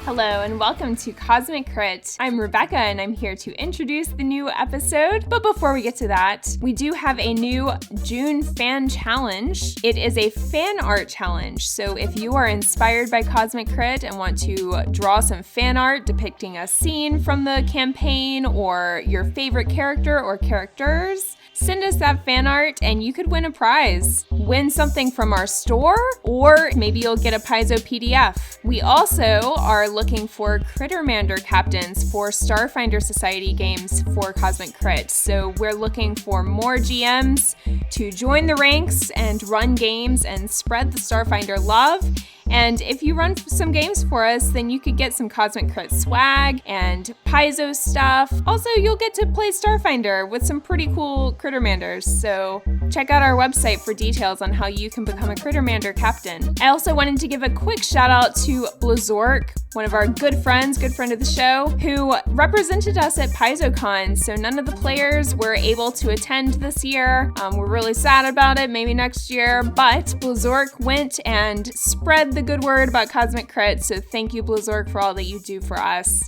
Hello and welcome to Cosmic Crit. I'm Rebecca and I'm here to introduce the new episode. But before we get to that, we do have a new June fan challenge. It is a fan art challenge. So if you are inspired by Cosmic Crit and want to draw some fan art depicting a scene from the campaign or your favorite character or characters, send us that fan art and you could win a prize. Win something from our store, or maybe you'll get a Paizo PDF. We also are looking for Crittermander captains for Starfinder Society games for Cosmic Crit. So we're looking for more GMs to join the ranks and run games and spread the Starfinder love. And if you run some games for us, then you could get some Cosmic Crit swag and Paizo stuff. Also, you'll get to play Starfinder with some pretty cool Crittermanders. So check out our website for details on how you can become a Crittermander captain. I also wanted to give a quick shout out to Blazork, one of our good friend of the show, who represented us at PaizoCon. So none of the players were able to attend this year. We're really sad about it, maybe next year, but Blazork went and spread the good word about Cosmic Crit, so thank you, Blazork, for all that you do for us.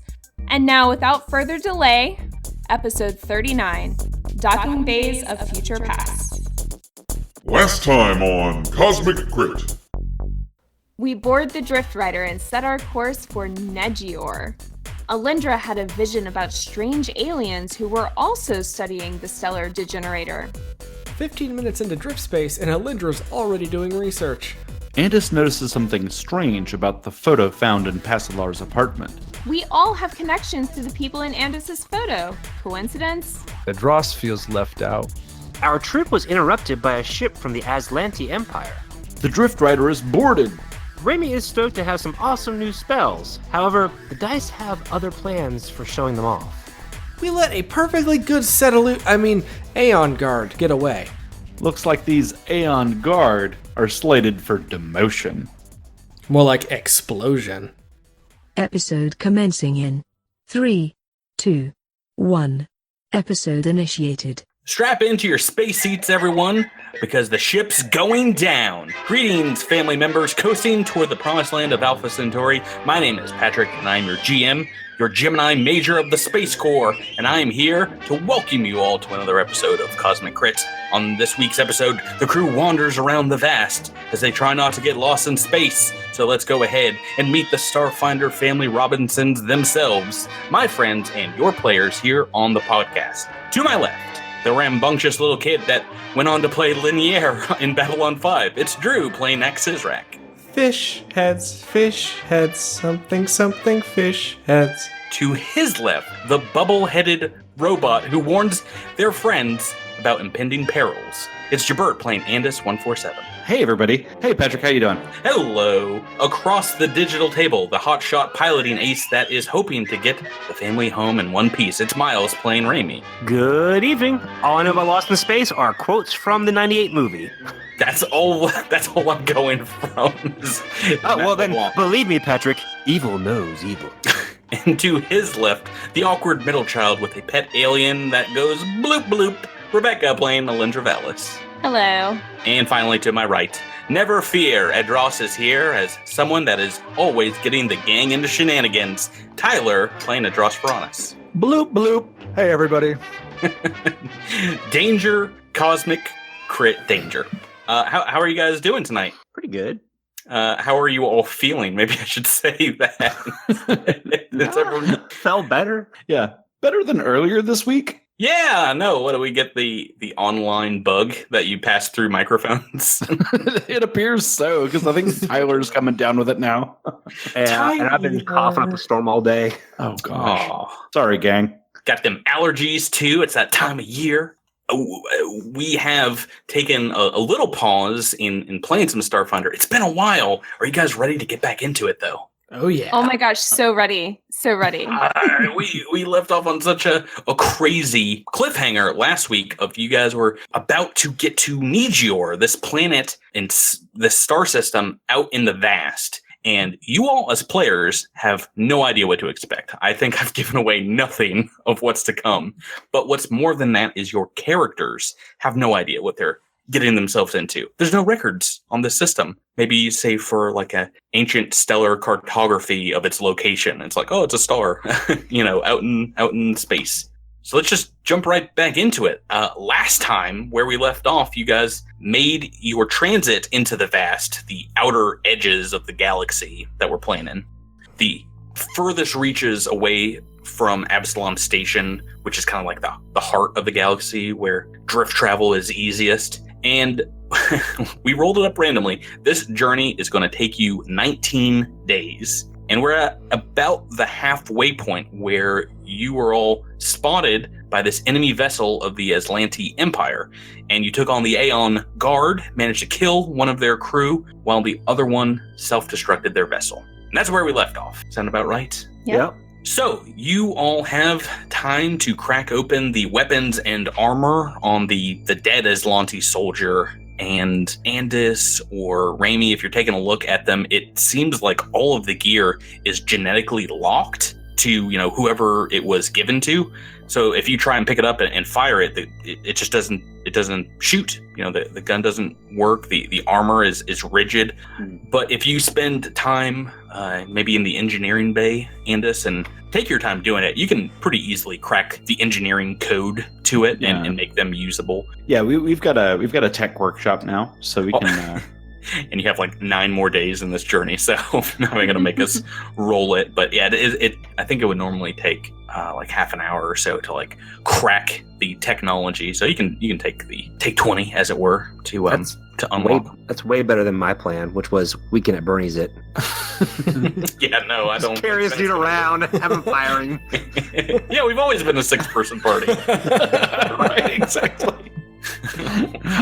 And now, without further delay, episode 39, Docking Bays of Future Past. Last time on Cosmic Crit. We board the Drift Rider and set our course for Negior. Alindra had a vision about strange aliens who were also studying the stellar degenerator. 15 minutes into drift space and Alindra's already doing research. Andis notices something strange about the photo found in Pasilar's apartment. We all have connections to the people in Andis' photo. Coincidence? Adros feels left out. Our trip was interrupted by a ship from the Aslanti Empire. The Drift Rider is boarded. Remy is stoked to have some awesome new spells. However, the dice have other plans for showing them off. We let a perfectly good set of Aeon Guard get away. Looks like these Aeon Guard are slated for demotion. More like explosion. Episode commencing in 3, 2, 1. Episode initiated. Strap into your space seats, everyone, because the ship's going down. Greetings, family members coasting toward the promised land of Alpha Centauri. My name is Patrick, and I'm your GM, your Gemini Major of the Space Corps, and I am here to welcome you all to another episode of Cosmic Crit. On this week's episode, the crew wanders around the vast as they try not to get lost in space. So let's go ahead and meet the Starfinder family Robinsons themselves, my friends and your players here on the podcast. To my left, the rambunctious little kid that went on to play Linear in Babylon 5. It's Drew playing Axizrak. Fish heads, something, fish heads. To his left, the bubble-headed robot who warns their friends about impending perils. It's Jabert playing Andis 147. Hey everybody. Hey Patrick, how you doing? Hello. Across the digital table, the hotshot piloting ace that is hoping to get the family home in one piece. It's Miles playing Raimi. Good evening. All I know about Lost in Space are quotes from the 98 movie. That's all I'm going from. Well then, believe me, Patrick, evil knows evil. And to his left, the awkward middle child with a pet alien that goes bloop bloop, Rebecca playing Alindra Vallis. Hello. And finally, to my right, never fear, Adros is here as someone that is always getting the gang into shenanigans. Tyler playing Adros Veronis. Bloop, bloop. Hey, everybody. Danger, Cosmic Crit Danger. How are you guys doing tonight? Pretty good. How are you all feeling? Maybe I should say that. Felt better. Yeah, better than earlier this week. Yeah, no. What do we get? The online bug that you pass through microphones? It appears so, because I think Tyler's coming down with it now. Yeah, and I've been coughing up a storm all day. Oh gosh. Sorry, gang. Got them allergies too. It's that time of year. We have taken a little pause in playing some Starfinder. It's been a while. Are you guys ready to get back into it, though? Oh, yeah. Oh, my gosh. So ready. So ready. We left off on such a crazy cliffhanger last week of you guys were about to get to Negior, this planet and this star system out in the vast. And you all as players have no idea what to expect. I think I've given away nothing of what's to come. But what's more than that is your characters have no idea what they're getting themselves into. There's no records on this system. Maybe say for like a ancient stellar cartography of its location. It's like, oh, it's a star, out in space. So let's just jump right back into it. Last time, where we left off, you guys made your transit into the vast, the outer edges of the galaxy that we're playing in. The furthest reaches away from Absalom Station, which is kind of like the heart of the galaxy where drift travel is easiest. And we rolled it up randomly. This journey is going to take you 19 days. And we're at about the halfway point where you were all spotted by this enemy vessel of the Aslanti Empire. And you took on the Aeon Guard, managed to kill one of their crew, while the other one self-destructed their vessel. And that's where we left off. Sound about right? Yep. So, you all have time to crack open the weapons and armor on the dead Aslanti soldier. And Andis or Raimi, if you're taking a look at them, it seems like all of the gear is genetically locked to, whoever it was given to. So if you try and pick it up and fire it, it just doesn't shoot. The gun doesn't work. The armor is rigid. But if you spend time maybe in the engineering bay, Andis, and take your time doing it, you can pretty easily crack the engineering code to it and make them usable. Yeah, we've got a tech workshop now, so we can. And you have like 9 more days in this journey, so now I'm going to make us roll it. But yeah, I think it would normally take like half an hour or so to like crack the technology. So you can take 20, as it were, to unlock. That's way better than my plan, which was weekend at Bernie's it. Yeah, no, I don't. Carry this dude around, have him firing. Yeah, we've always been a 6-person party. Right, exactly.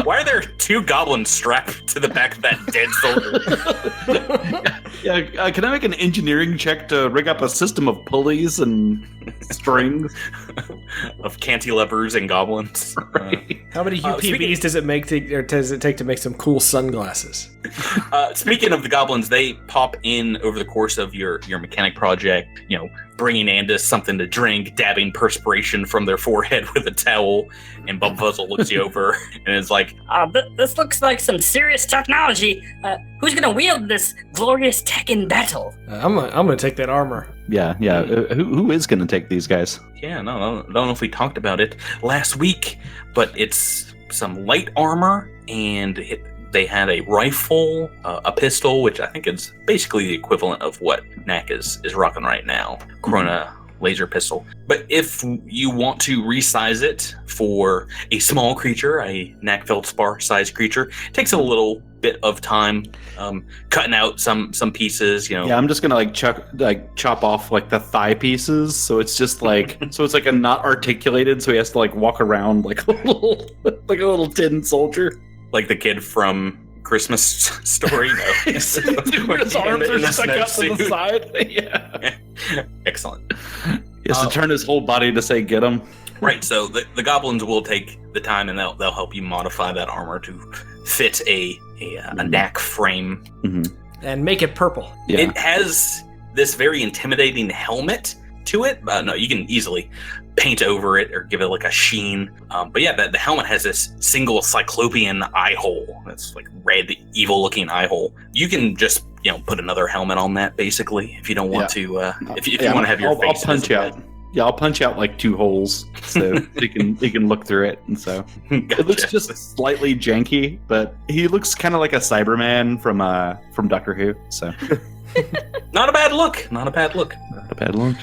Why are there 2 goblins strapped to the back of that dead soldier? Yeah, can I make an engineering check to rig up a system of pulleys and strings? Of cantilevers and goblins. Right. How many UPVs does it take to make some cool sunglasses? Speaking of the goblins, they pop in over the course of your mechanic project, bringing Andis something to drink, dabbing perspiration from their forehead with a towel, and Bubfuzzle looks you over and is like, this looks like some serious technology. Who's gonna wield this glorious tech in battle? I'm gonna take that armor. Yeah. Who is going to take these guys? yeah, no, I don't know if we talked about it last week, but it's some light armor, and they had a rifle, a pistol, which I think is basically the equivalent of what Knack is rocking right now. Corona laser pistol. But if you want to resize it for a small creature, a Knack Feldspar sized creature, it takes a little bit of time cutting out some pieces, Yeah, I'm just gonna chop off like the thigh pieces, so it's just like so it's like a not articulated, so he has to walk around like a little tin soldier. Like the kid from Christmas Story. No. Where his arms are stuck out to the side. Yeah. Excellent. He has to turn his whole body to say get him. Right, so the goblins will take the time, and they'll help you modify that armor to fit a Knack frame. Mm-hmm. And make it purple. Yeah. It has this very intimidating helmet to it. No, you can easily paint over it or give it like a sheen. But yeah, the helmet has this single cyclopean eye hole. That's like red, evil-looking eye hole. You can just put another helmet on that basically if you don't want to. If you want to have your face. I'll punch out. Yeah, I'll punch out like 2 holes so he can look through it, and so Gotcha. It looks just slightly janky, but he looks kind of like a Cyberman from Doctor Who. So Not a bad look. Not a bad look. Not a bad look.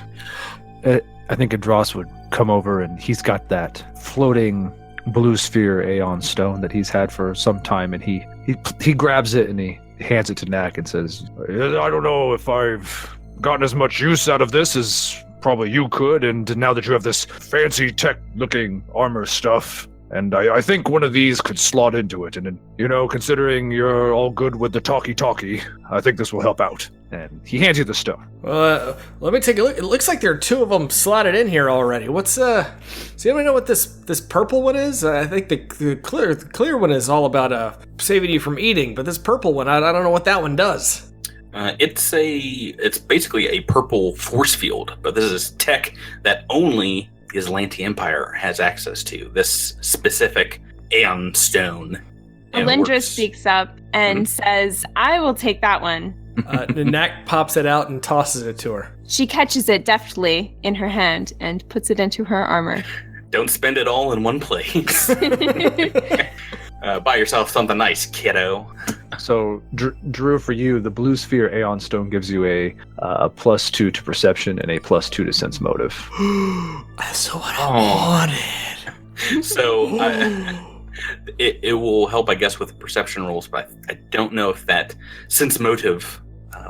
I think Adros would come over, and he's got that floating blue sphere Aeon stone that he's had for some time, and he grabs it and he hands it to Knack and says, "I don't know if I've gotten as much use out of this as probably you could, and now that you have this fancy tech-looking armor stuff, and I think one of these could slot into it, and considering you're all good with the talkie, I think this will help out." And he hands you the stone. Let me take a look. It looks like there are 2 of them slotted in here already. Does anybody know what this purple one is? I think the clear one is all about saving you from eating, but this purple one, I don't know what that one does. It's basically a purple force field, but this is tech that only the Aslanti Empire has access to. This specific Aeon stone. Alindra speaks up and says, I will take that one. Nanak pops it out and tosses it to her. She catches it deftly in her hand and puts it into her armor. Don't spend it all in one place. Buy yourself something nice, kiddo. So, Drew, for you, the blue sphere Aeon Stone gives you a +2 to perception and a +2 to sense motive. That's what I wanted. So, it will help, I guess, with perception rolls, but I don't know if that sense motive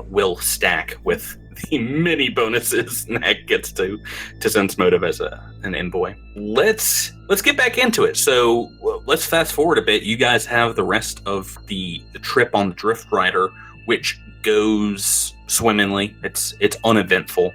will stack with the many bonuses Nag gets to sense motive as an envoy. Let's get back into it. So let's fast forward a bit. You guys have the rest of the trip on the Drift Rider, which goes swimmingly. It's uneventful,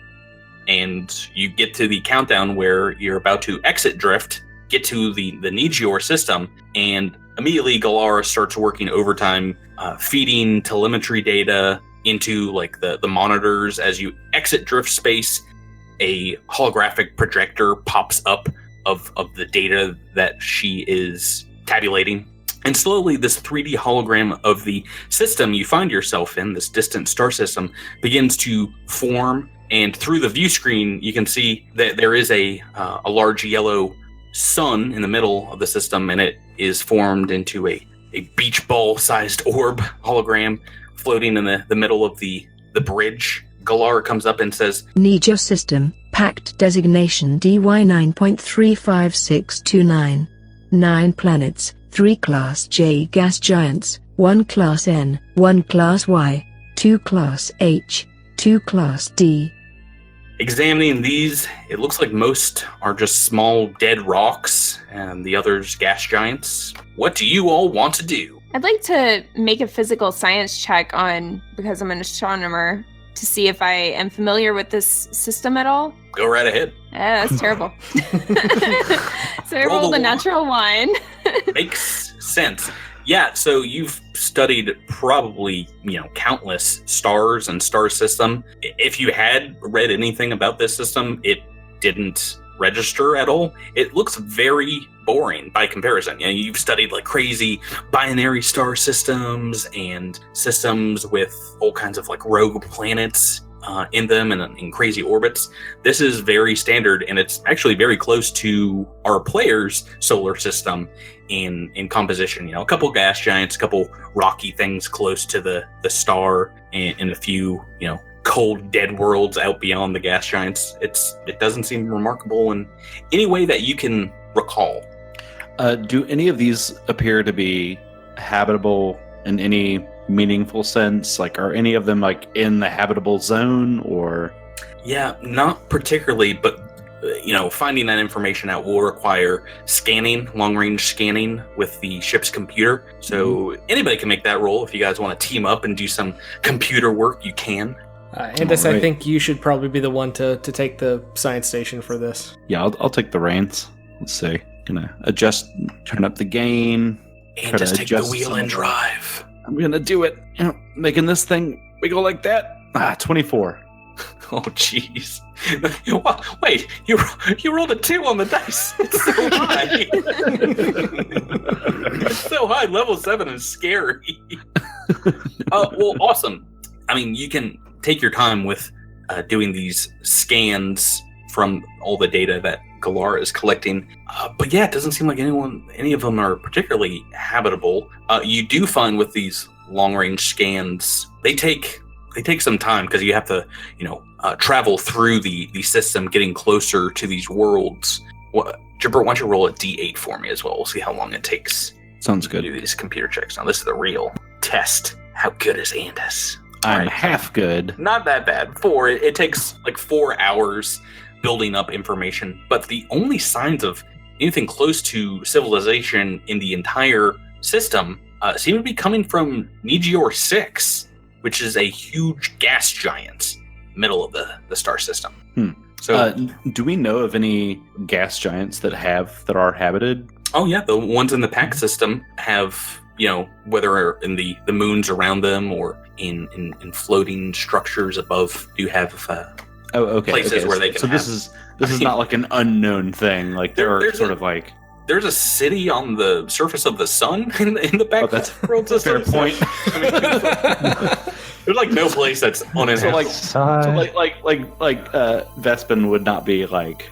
and you get to the countdown where you're about to exit Drift, get to the Nijior system, and immediately Galara starts working overtime, feeding telemetry data into like the monitors. As you exit Drift space, a holographic projector pops up of the data that she is tabulating. And slowly this 3D hologram of the system you find yourself in, this distant star system, begins to form. And through the view screen, you can see that there is a large yellow sun in the middle of the system, and it is formed into a beach ball sized orb hologram floating in the middle of the bridge. Galara comes up and says, Nijior system, pact designation DY 9.35629. 9 planets, 3 Class J gas giants, 1 Class N, 1 Class Y, 2 Class H, 2 Class D. Examining these, it looks like most are just small dead rocks, and the others gas giants. What do you all want to do? I'd like to make a physical science check because I'm an astronomer, to see if I am familiar with this system at all. Go right ahead. That's terrible. So I rolled a natural 1. Makes sense. Yeah, so you've studied probably, countless stars and star system. If you had read anything about this system, it didn't register at all. It looks very boring by comparison. You've studied like crazy binary star systems and systems with all kinds of like rogue planets in them and in crazy orbits. This is very standard, and it's actually very close to our player's solar system in composition. A couple gas giants, a couple rocky things close to the star, and a few cold dead worlds out beyond the gas giants. It doesn't seem remarkable in any way that you can recall. Do any of these appear to be habitable in any meaningful sense? Like, are any of them like in the habitable zone, or? Yeah, not particularly, but finding that information out will require scanning, long-range scanning with the ship's computer. So anybody can make that roll. If you guys want to team up and do some computer work, you can. Andis, right. I think you should probably be the one to take the science station for this. Yeah, I'll take the reins. Let's see. Gonna adjust, turn up the gain. And just take the wheel and drive. I'm gonna do it. Making this thing wiggle like that. 24. Oh, jeez. Wait, you rolled a 2 on the dice. It's so high. It's so high. Level 7 is scary. Well, awesome. I mean, you can take your time with doing these scans from all the data that Galara is collecting. But yeah, it doesn't seem like any of them are particularly habitable. You do find with these long-range scans, they take some time because you have to, travel through the system, getting closer to these worlds. Gibber, why don't you roll a D8 for me as well? We'll see how long it takes. Sounds good. To do these computer checks. Now, this is the real test. How good is Andis? I'm half good. Not that bad. 4. It takes like 4 hours building up information, but the only signs of anything close to civilization in the entire system seem to be coming from Nijior 6, which is a huge gas giant middle of the star system. So do we know of any gas giants that are habited? Oh yeah, the ones in the pack system have, whether in the moons around them or in floating structures above, do have places where they can. So this is not like an unknown thing. Like there are sort of like there's a city on the surface of the sun in the back of the world system. Fair point. There's like no place that's uninhabitable. Vespin would not be like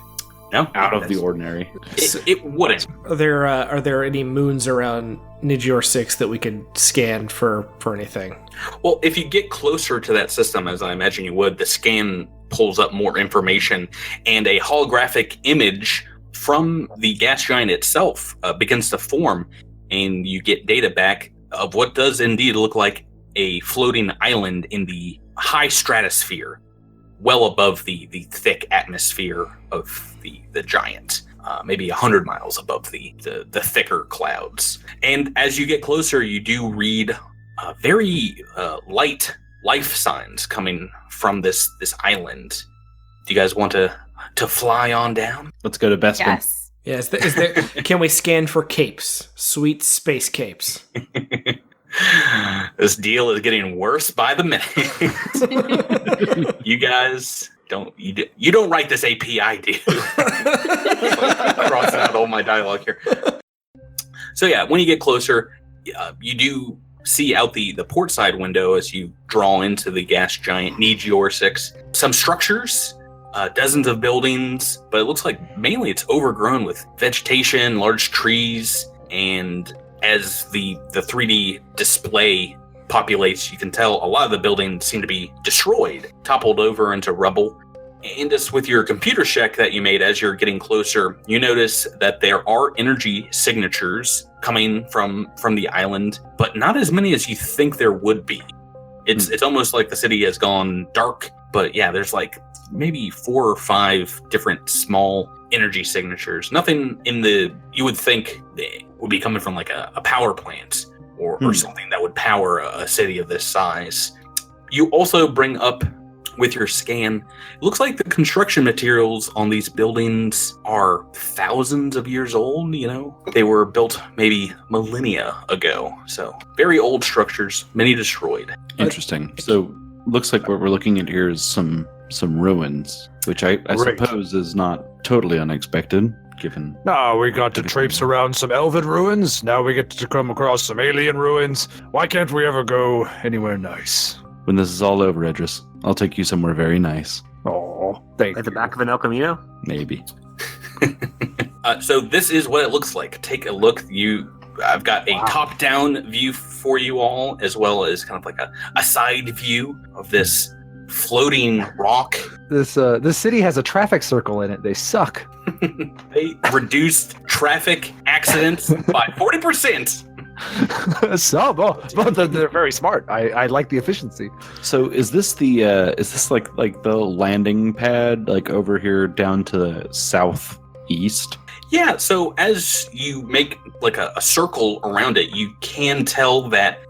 out of the ordinary. It wouldn't. Are there any moons around Nigior 6 that we could scan for anything? Well, if you get closer to that system, as I imagine you would, the scan pulls up more information, and a holographic image from the gas giant itself begins to form, and you get data back of what does indeed look like a floating island in the high stratosphere, well above the thick atmosphere of the giant, maybe 100 miles above the thicker clouds. And as you get closer, you do read very light life signs coming from this island. Do you guys want to fly on down? Let's go to Bespin. Yes. Yeah, is there can we scan for capes? Sweet space capes. This deal is getting worse by the minute. You guys don't write this API deal. Crossing out all my dialogue here. So yeah, when you get closer, you do see out the port side window as you draw into the gas giant Nigior 6 some structures, dozens of buildings, but it looks like mainly it's overgrown with vegetation, large trees, and as the 3D display populates, you can tell a lot of the buildings seem to be destroyed, toppled over into rubble. And just with your computer check that you made as you're getting closer, you notice that there are energy signatures coming from the island, but not as many as you think there would be. It's almost like the city has gone dark, but yeah, there's like maybe 4 or 5 different small energy signatures. Nothing you would think would be coming from like a power plant or something that would power a city of this size. You also bring up with your scan, it looks like the construction materials on these buildings are thousands of years old, They were built maybe millennia ago. So very old structures, many destroyed. Interesting. So looks like what we're looking at here is some ruins, which I suppose is not totally unexpected, given... Now we got to traipse around some elven ruins. Now we get to come across some alien ruins. Why can't we ever go anywhere nice? When this is all over, Idris, I'll take you somewhere very nice. Oh, thank you. At the back of an El Camino? Maybe. So this is what it looks like. Take a look. I've got a top-down view for you all, as well as kind of like a side view of this floating rock. This city has a traffic circle in it. They suck. They reduced traffic accidents by 40%. But they're very smart. I like the efficiency. So is this like the landing pad, like over here down to the southeast? Yeah, so as you make like a circle around it, you can tell that,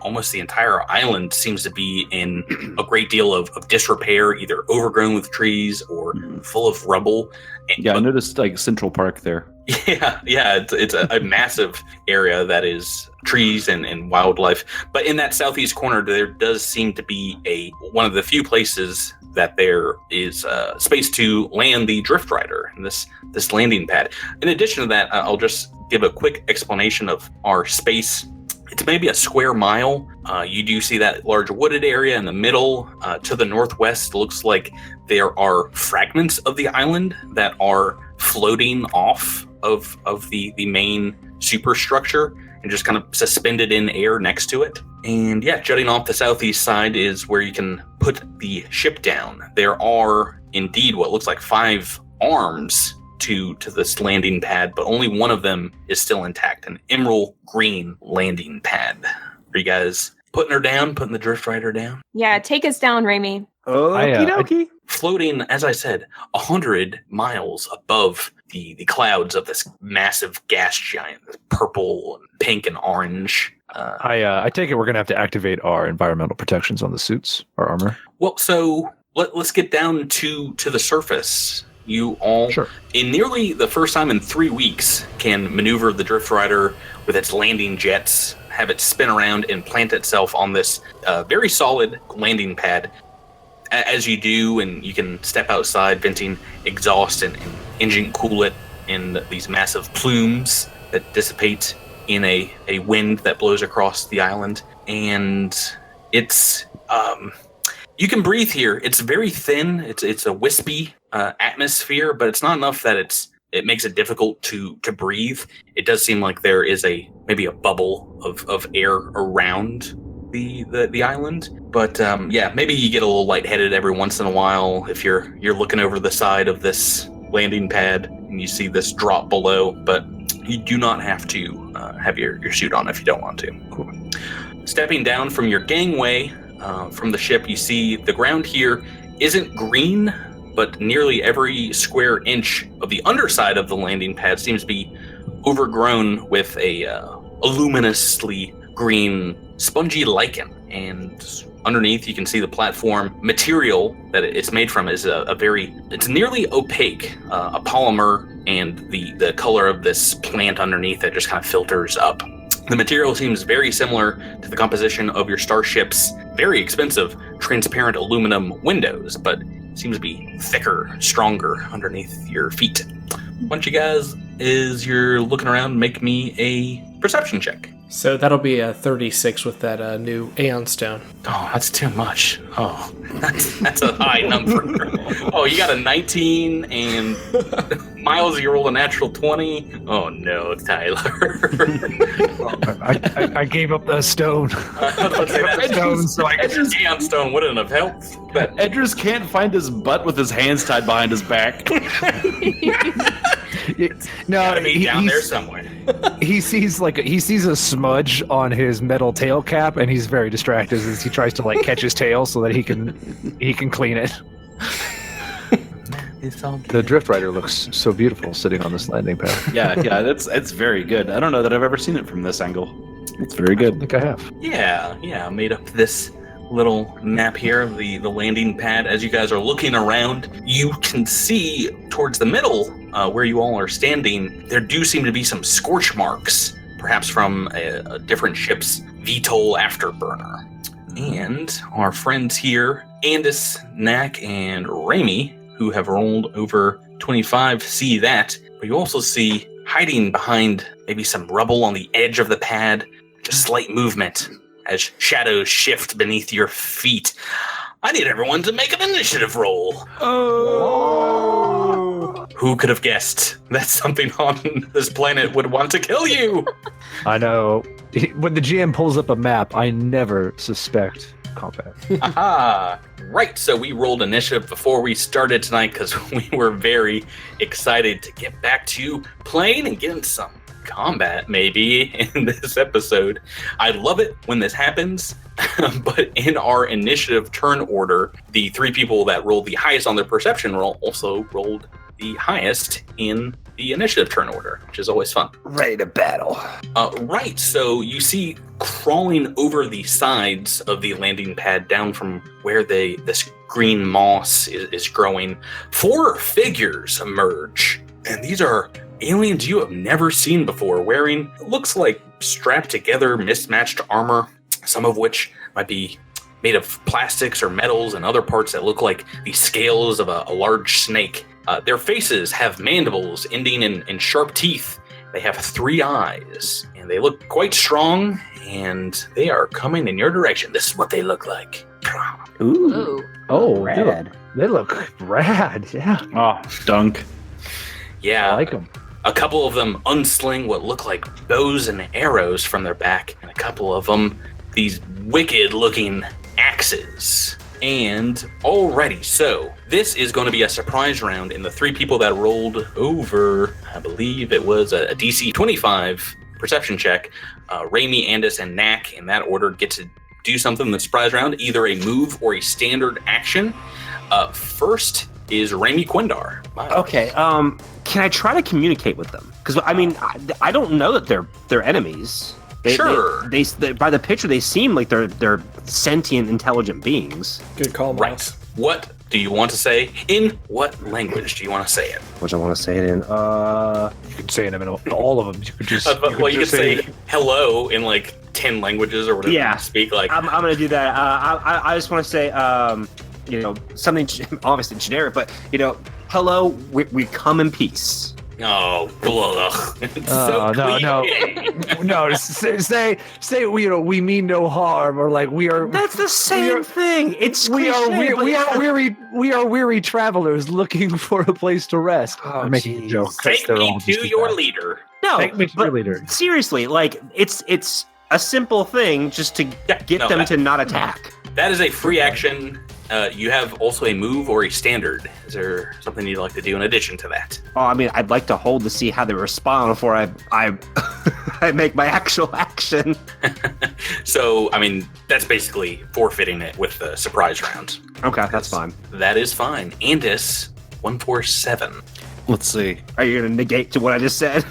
almost the entire island seems to be in a great deal of disrepair, either overgrown with trees or full of rubble. I noticed like Central Park there. Yeah, it's a massive area that is trees and wildlife. But in that southeast corner, there does seem to be one of the few places that there is space to land the Drift Rider and this landing pad. In addition to that, I'll just give a quick explanation of our space. It's maybe a square mile. You do see that large wooded area in the middle. To the northwest, looks like there are fragments of the island that are floating off of the main superstructure and just kind of suspended in air next to it. And yeah, jutting off the southeast side is where you can put the ship down. There are indeed what looks like 5 arms to this landing pad, but only one of them is still intact, an emerald green landing pad. Are you guys putting the Drift Rider down? Yeah, take us down, Raimi. Okie dokie. Floating, as I said, 100 miles above the clouds of this massive gas giant, purple, and pink, and orange. I take it we're going to have to activate our environmental protections on the suits, our armor. Well, so let's get down to the surface. You all, in nearly the first time in 3 weeks, can maneuver the Drift Rider with its landing jets, have it spin around and plant itself on this very solid landing pad. As you do, and you can step outside, venting exhaust and engine coolant in these massive plumes that dissipate in a wind that blows across the island. And it's you can breathe here. It's very thin. It's a wispy atmosphere, but it's not enough that it makes it difficult to breathe. It does seem like there is maybe a bubble of air around the island. But maybe you get a little lightheaded every once in a while if you're looking over the side of this landing pad and you see this drop below. But you do not have to have your suit on if you don't want to. Cool. Stepping down from your gangway from the ship, you see the ground here isn't green, but nearly every square inch of the underside of the landing pad seems to be overgrown with a luminously green spongy lichen. And underneath you can see the platform material that it's made from is it's nearly opaque, a polymer, and the color of this plant underneath it just kind of filters up. The material seems very similar to the composition of your starship's very expensive transparent aluminum windows, but seems to be thicker, stronger underneath your feet. Why don't you guys, as you're looking around, make me a perception check. So that'll be a 36 with that new Aeon Stone. Oh, that's too much. Oh, that's a high number. Oh, you got a 19, and Miles, you rolled a natural 20. Oh no, Tyler. I gave up the stone. Edgar's Aeon Stone wouldn't have helped. Edris can't find his butt with his hands tied behind his back. No, gotta be down there somewhere. He sees a smudge on his metal tail cap, and he's very distracted as he tries to catch his tail so that he can clean it. The Drift Rider looks so beautiful sitting on this landing pad. Yeah, it's very good. I don't know that I've ever seen it from this angle. It's very good. I think I have. Yeah, I made up this little map here of the landing pad. As you guys are looking around, you can see towards the middle where you all are standing, there do seem to be some scorch marks, perhaps from a different ship's VTOL afterburner. And our friends here, Andis, Knack, and Raimi, who have rolled over 25, see that. But you also see, hiding behind maybe some rubble on the edge of the pad, just slight movement as shadows shift beneath your feet. I need everyone to make an initiative roll. Oh! Who could have guessed that something on this planet would want to kill you? I know. When the GM pulls up a map, I never suspect combat. Aha! Right, so we rolled initiative before we started tonight because we were very excited to get back to playing and getting some combat maybe in this episode. I love it when this happens, but in our initiative turn order, the three people that rolled the highest on their perception roll also rolled the highest in the initiative turn order, which is always fun. Ready to battle. Right, so you see crawling over the sides of the landing pad down from where this green moss is growing, 4 figures emerge. And these are aliens you have never seen before, wearing, looks like strapped together, mismatched armor, some of which might be made of plastics or metals and other parts that look like the scales of a large snake. Their faces have mandibles ending in sharp teeth. They have 3 eyes, and they look quite strong, and they are coming in your direction. This is what they look like. Ooh. Oh, Rad. they look rad, yeah. Oh, dunk. Yeah. I like them. A couple of them unsling what look like bows and arrows from their back, and a couple of them, these wicked-looking axes. And alrighty, so this is going to be a surprise round, and the 3 people that rolled over, I believe it was a DC 25 perception check, Raimi, Andis, and Knack, in that order, get to do something in the surprise round, either a move or a standard action. First is Raimi Quindar. Wow. Okay, can I try to communicate with them? Because, I mean, I don't know that they're enemies. Sure. They by the picture, they seem like they're sentient, intelligent beings. Good call, Miles. Right. What do you want to say? In what language do you want to say it? What do I want to say it in? You could say it in all of them. You could just. You could say hello in like 10 languages or whatever you speak. Like I'm going to do that. I just want to say, something obviously generic, but hello. We come in peace. Oh, ugh. It's so cliche. No. Say we mean no harm, or like we are. That's the same thing. It's we cliche, are weary travelers looking for a place to rest. Oh, I'm making a joke. 'cause Take they're me all to just as your bad. leader. No, Take me to your leader. seriously, like it's a simple thing just to get them to not attack. That is a free action. You have also a move or a standard. Is there something you'd like to do in addition to that? Oh, I mean, I'd like to hold to see how they respond before I I make my actual action. So, I mean, that's basically forfeiting it with the surprise round. Okay, that's fine. That is fine. Andis, 147. Let's see. Are you going to negate to what I just said?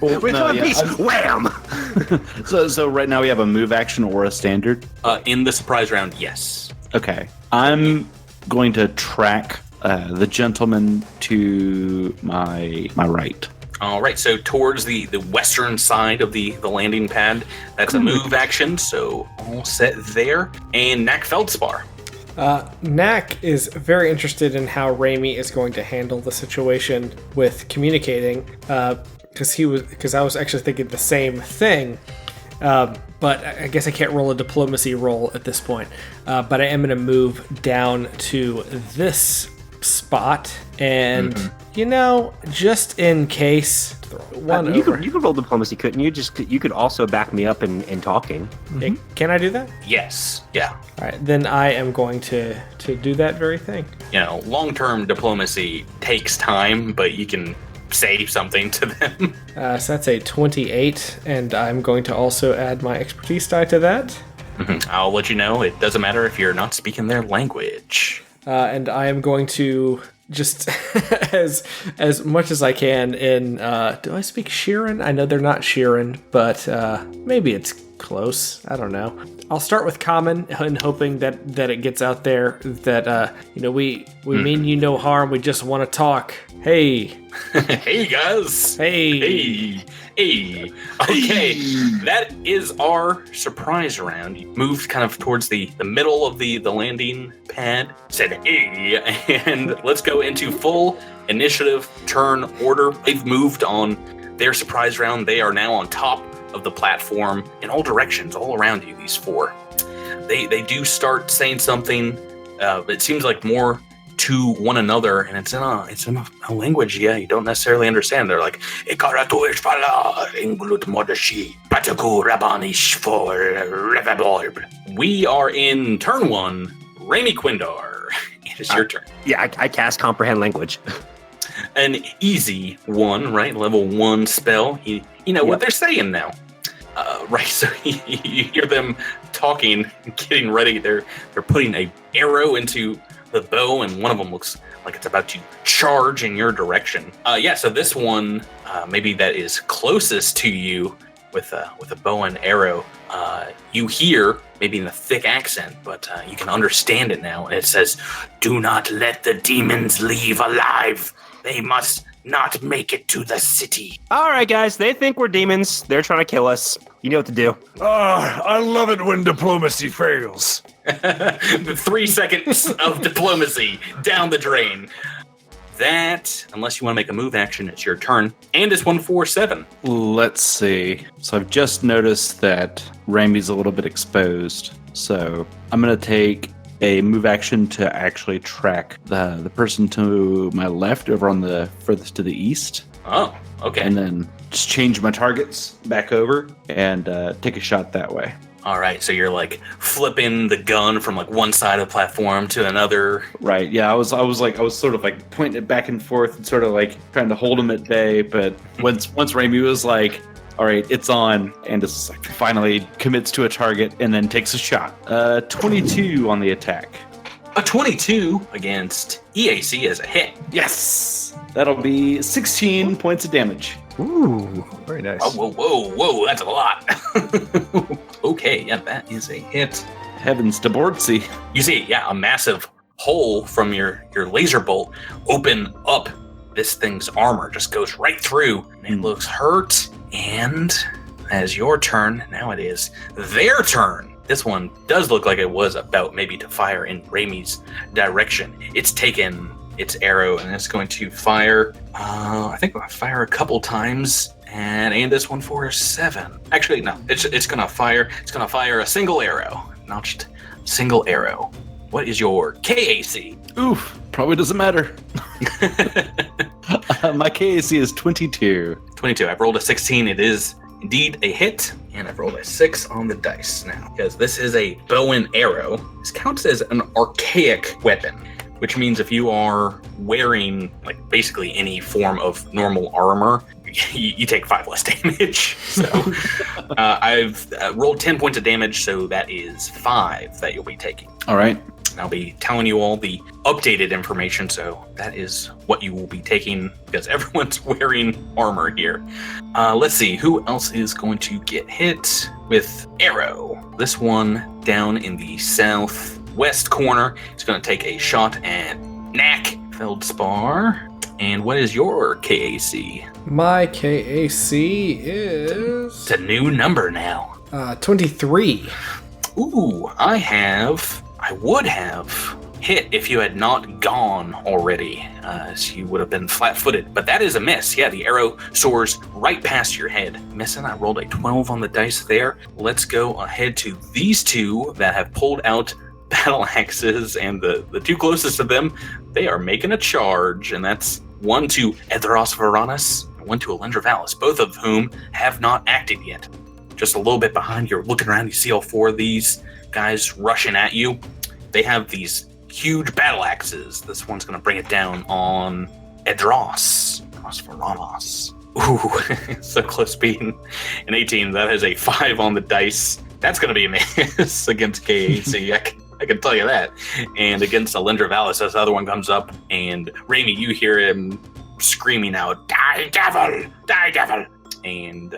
Well, With no, one yeah, piece, wham! So right now we have a move action or a standard. In the surprise round, yes. Okay. I'm going to track the gentleman to my right. All right, so towards the western side of the landing pad, that's a move action, so all set there. And Knack Feldspar. Knack is very interested in how Raimi is going to handle the situation with communicating, because I was actually thinking the same thing. But I guess I can't roll a diplomacy roll at this point. But I am going to move down to this spot, and just in case, throw one You over. could roll diplomacy, couldn't you? You could also back me up in talking. Okay, can I do that? Yes, yeah. All right, then I am going to do that very thing. Long-term diplomacy takes time, but you can say something to them. So that's a 28, and I'm going to also add my expertise die to that. I'll let you know. It doesn't matter if you're not speaking their language. And I am going to just as much as I can in do I speak Sheeran? I know they're not Sheeran, but maybe it's close. I don't know. I'll start with common and hoping that it gets out there that we mean you no harm. We just want to talk. Hey. Hey guys. Hey. Okay, that is our surprise round. You moved kind of towards the middle of the landing pad. Said hey, and let's go into full initiative turn order. They've moved on their surprise round. They are now on top of the platform in all directions, all around you. These four, they do start saying something. It seems like more to one another, and it's in a language you don't necessarily understand. They're like, we are in turn one. Raimi Quindar, it is your turn. Yeah, I cast comprehend language. An easy one, right? Level 1 spell. You know what they're saying now. Right, so you hear them talking, getting ready. They're putting a arrow into the bow, and one of them looks like it's about to charge in your direction. So this one, maybe that is closest to you with a bow and arrow, you hear, maybe in a thick accent, but you can understand it now. And it says, "Do not let the demons leave alive. They must not make it to the city." All right, guys, they think we're demons. They're trying to kill us. You know what to do. I love it when diplomacy fails. 3 seconds of diplomacy down the drain. That, unless you want to make a move action, it's your turn. And it's 147. Let's see. So I've just noticed that Raimi's a little bit exposed. So I'm going to take a move action to actually track the person to my left over on the furthest to the east. Oh, okay. And then just change my targets back over and take a shot that way. All right, so you're like flipping the gun from like one side of the platform to another. Right. Yeah, I was sort of like pointing it back and forth and sort of like trying to hold him at bay. But once Raimi was like, "All right, it's on," and just like finally commits to a target and then takes a shot. 22 on the attack. A 22 against EAC as a hit. Yes, that'll be 16 points of damage. Ooh, very nice. Oh, whoa, that's a lot. Okay, yeah, that is a hit. Heavens to Bortsy. You see, a massive hole from your laser bolt open up. This thing's armor just goes right through, and it looks hurt. And as your turn, now it is their turn. This one does look like it was about maybe to fire in Raimi's direction. It's taken its arrow, and it's going to fire. I think I'll fire a couple times, and aim this one for 7. Actually, no. It's gonna fire. It's gonna fire a single arrow. Notched single arrow. What is your KAC? Oof, probably doesn't matter. My KAC is 22. 22. I've rolled a 16. It is indeed a hit, and I've rolled a 6 on the dice now, because this is a bow and arrow. This counts as an archaic weapon, which means if you are wearing like basically any form of normal armor, you take 5 less damage. So I've rolled 10 points of damage, so that is 5 that you'll be taking. All right. And I'll be telling you all the updated information, so that is what you will be taking, because everyone's wearing armor here. Let's see, who else is going to get hit with arrow? This one down in the southwest corner is going to take a shot at Knack Feldspar. And what is your KAC? My KAC is... It's a new number now. 23. Ooh, I would have hit if you had not gone already. So you would have been flat-footed. But that is a miss. Yeah, the arrow soars right past your head. Missing, I rolled a 12 on the dice there. Let's go ahead to these two that have pulled out battle axes, and the two closest to them, they are making a charge. And that's one to Edros Varanus and one to Alendra Valis, both of whom have not acted yet. Just a little bit behind, you're looking around, you see all 4 of these guys rushing at you. They have these huge battle axes. This one's going to bring it down on Edros Varanus. Ooh, so close being an 18. That has a 5 on the dice. That's going to be a miss against KAC. I can tell you that. And against Alendra Valis, this other one comes up, and Raimi, you hear him screaming out, "Die, devil! Die, devil!" And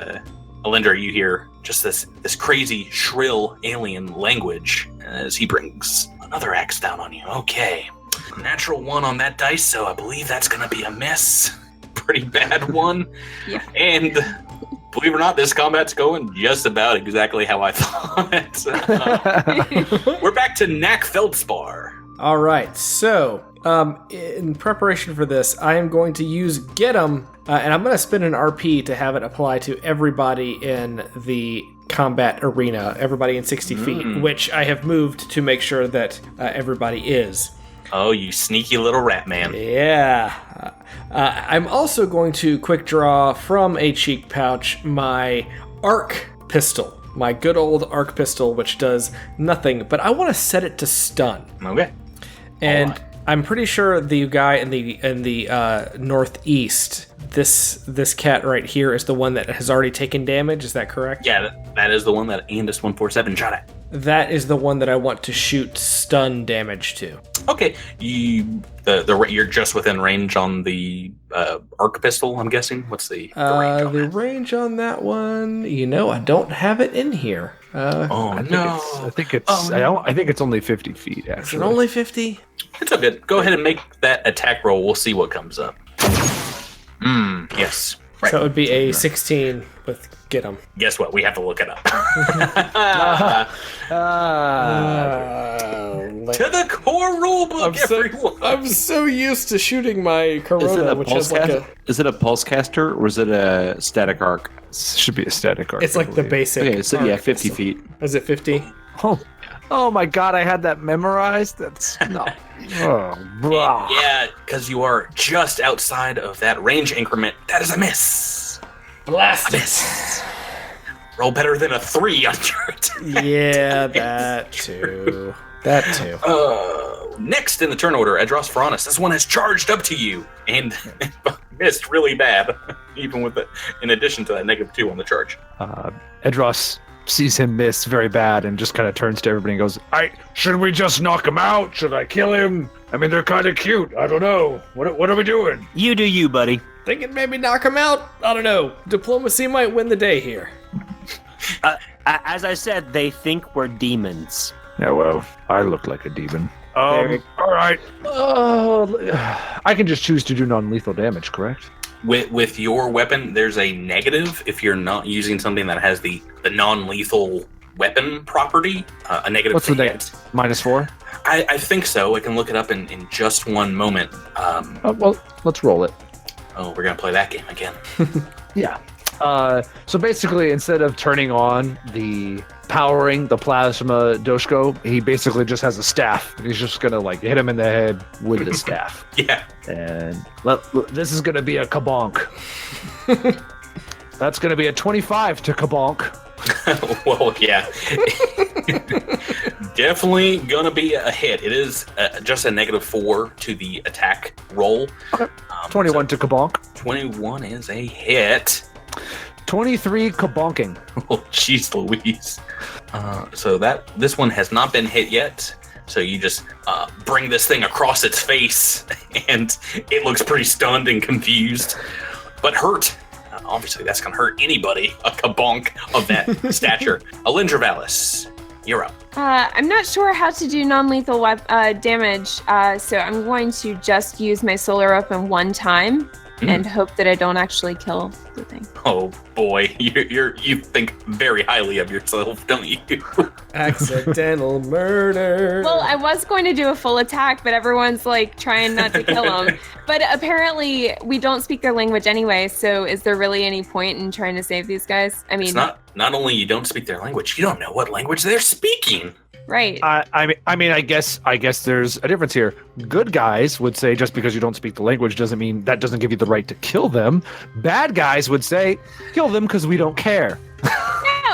Alendra, you hear just this crazy, shrill alien language as he brings another axe down on you. Okay. Natural 1 on that dice, so I believe that's going to be a miss. Pretty bad one. Yeah. And believe it or not, this combat's going just about exactly how I thought. We're back to Knack Feldspar. All right, so in preparation for this, I am going to use Get 'em, and I'm going to spend an RP to have it apply to everybody in the combat arena, everybody in 60 feet, which I have moved to make sure that everybody is. Oh, you sneaky little rat man. Yeah. I'm also going to quick draw from a cheek pouch my arc pistol, my good old arc pistol, which does nothing, but I want to set it to stun. Okay. And right. I'm pretty sure the guy in the northeast, this cat right here, is the one that has already taken damage. Is that correct? Yeah, that is the one that Andis 147 shot at. That is the one that I want to shoot stun damage to. Okay, you're just within range on the arc pistol, I'm guessing. What's the range on the that? range on that one? I don't have it in here. I think it's only 50 feet. Actually, is it only 50? It's all good. Go ahead and make that attack roll. We'll see what comes up. Yes. Right. So it would be a 16 with Get 'em. Guess what? We have to look it up. To the core rulebook, everyone. I'm so used to shooting my Corona, which is like a... Is it a pulse caster or is it a static arc? Should be a static arc. It's like the basic. Okay, so yeah, arc 50 pistol. feet. Is it 50? Oh my god, I had that memorized? That's no. Yeah, because you are just outside of that range increment. That is a miss. Blast a miss. Roll better than a 3 on your attack. Yeah, that too. That too. Next in the turn order, Edros Varanus. This one has charged up to you and missed really bad, even with it. In addition to that -2 on the charge. Edros sees him miss very bad and just kind of turns to everybody and goes, should we just knock him out? Should I kill him? I mean, they're kind of cute. I don't know. What are we doing? You do you, buddy. Thinking maybe knock him out? I don't know. Diplomacy might win the day here. As I said, they think we're demons. Yeah, well, I look like a demon. All right. I can just choose to do non-lethal damage, correct? With your weapon, there's a negative if you're not using something that has the non-lethal weapon property, a negative. What's the hit? -4? I think so. I can look it up in just one moment. Well, let's roll it. Oh, we're gonna play that game again. Yeah. So basically, instead of turning on powering the plasma Doshko, he basically just has a staff. He's just gonna like hit him in the head with the staff. Yeah. And this is gonna be a kabonk. That's gonna be a 25 to kabonk. Well, yeah. Definitely gonna be a hit. It is just a -4 to the attack roll. Okay. 21 to kabonk. 21 is a hit. 23 kabonking. Oh, jeez Louise. So this one has not been hit yet. So you just bring this thing across its face, and it looks pretty stunned and confused, but hurt. Obviously, that's going to hurt anybody, a kabonk of that stature. Alindra Vallis, you're up. I'm not sure how to do non-lethal damage, so I'm going to just use my solar weapon one time and hope that I don't actually kill the thing. Oh boy, you think very highly of yourself, don't you? Accidental murder. Well, I was going to do a full attack, but everyone's like trying not to kill him. But apparently, we don't speak their language anyway. So, is there really any point in trying to save these guys? I mean, it's not only you don't speak their language, you don't know what language they're speaking. Right. I mean, I guess there's a difference here. Good guys would say just because you don't speak the language doesn't mean that doesn't give you the right to kill them. Bad guys would say kill them because we don't care. No,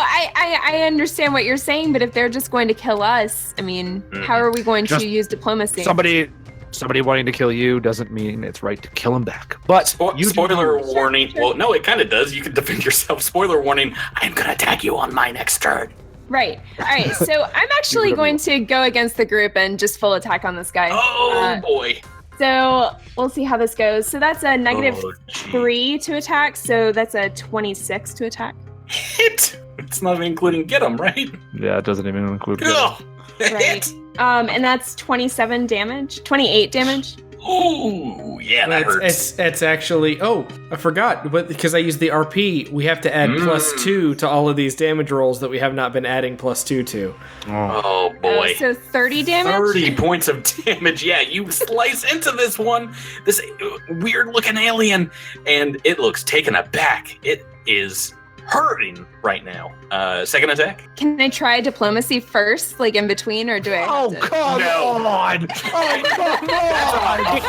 I understand what you're saying, but if they're just going to kill us, I mean, how are we going to use diplomacy? Somebody wanting to kill you doesn't mean it's right to kill him back. But spoiler warning. Sure. Well, no, it kind of does. You can defend yourself. Spoiler warning. I'm going to attack you on my next turn. Right. All right. So I'm actually going to go against the group and just full attack on this guy. Oh, boy. So we'll see how this goes. So that's a -3 to attack. So that's a 26 to attack. Hit. It's not even including get him, right? Yeah, it doesn't even include get him. Right. And that's 27 damage. 28 damage. Ooh, yeah, that hurts. It's actually, I forgot, but because I used the RP, we have to add +2 to all of these damage rolls that we have not been adding +2 to. Oh boy. So 30 damage? 30 points of damage. Yeah, you slice into this one, this weird looking alien, and it looks taken aback. It is hurting right now. Second attack? Can I try diplomacy first, like in between, or do I have to? Come on! Oh, come on!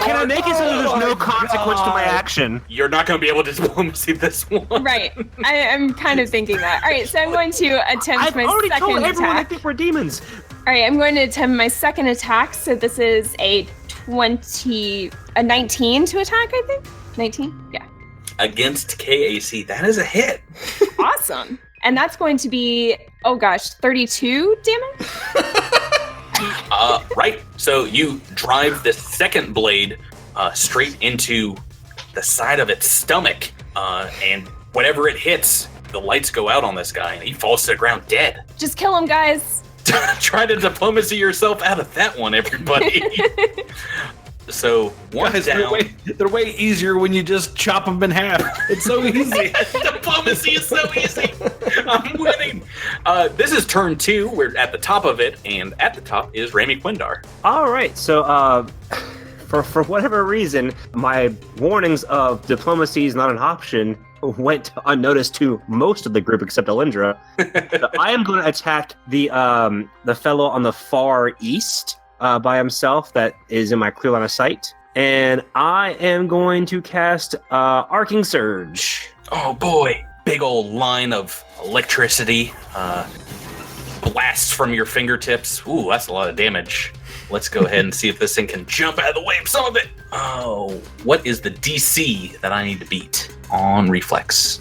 Can I make it so there's no consequence to my action? You're not going to be able to diplomacy this one. Right. I'm kind of thinking that. All right, so I'm going to attempt my already second told everyone I attack. think we're demons. All right, I'm going to attempt my second attack. So this is a 19 to attack, I think? 19? Yeah. Against KAC, that is a hit. Awesome. And that's going to be, 32 damage? Right. So you drive the second blade straight into the side of its stomach, and whatever it hits, the lights go out on this guy, and he falls to the ground dead. Just kill him, guys. Try to diplomacy yourself out of that one, everybody. So one Guys, down. They're way easier when you just chop them in half. It's so easy. Diplomacy is so easy. I'm winning. This is turn 2. We're at the top of it, and at the top is Rami Quindar. All right, so for whatever reason, my warnings of diplomacy is not an option went unnoticed to most of the group except Alindra. So I am going to attack the fellow on the far east. By himself, that is in my clear line of sight. And I am going to cast Arcing Surge. Oh boy. Big old line of electricity blasts from your fingertips. Ooh, that's a lot of damage. Let's go ahead and see if this thing can jump out of the way of some of it. Oh, what is the DC that I need to beat on reflex?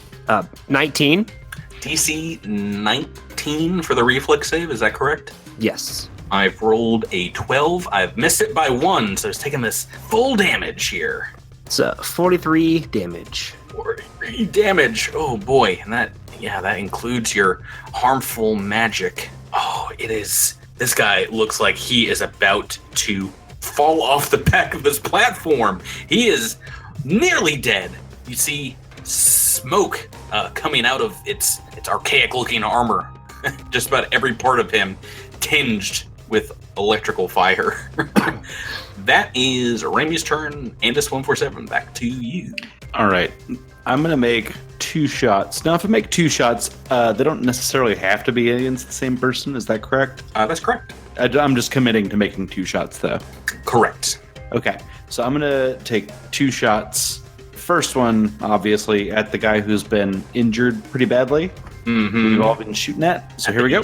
19. DC 19 for the reflex save, is that correct? Yes. I've rolled a 12. I've missed it by 1, so it's taking this full damage here. It's 43 damage. 43 damage. Oh boy, and that includes your harmful magic. Oh, it is. This guy looks like he is about to fall off the back of this platform. He is nearly dead. You see smoke coming out of its archaic-looking armor. just about every part of him tinged with electrical fire. That is Ramy's turn. Andis 147, back to you. All right. I'm going to make 2 shots. Now, if I make 2 shots, they don't necessarily have to be against the same person. Is that correct? That's correct. I'm just committing to making 2 shots, though. Correct. Okay. So I'm going to take 2 shots. First one, obviously, at the guy who's been injured pretty badly. Mm-hmm. We've all been shooting at. So here we go.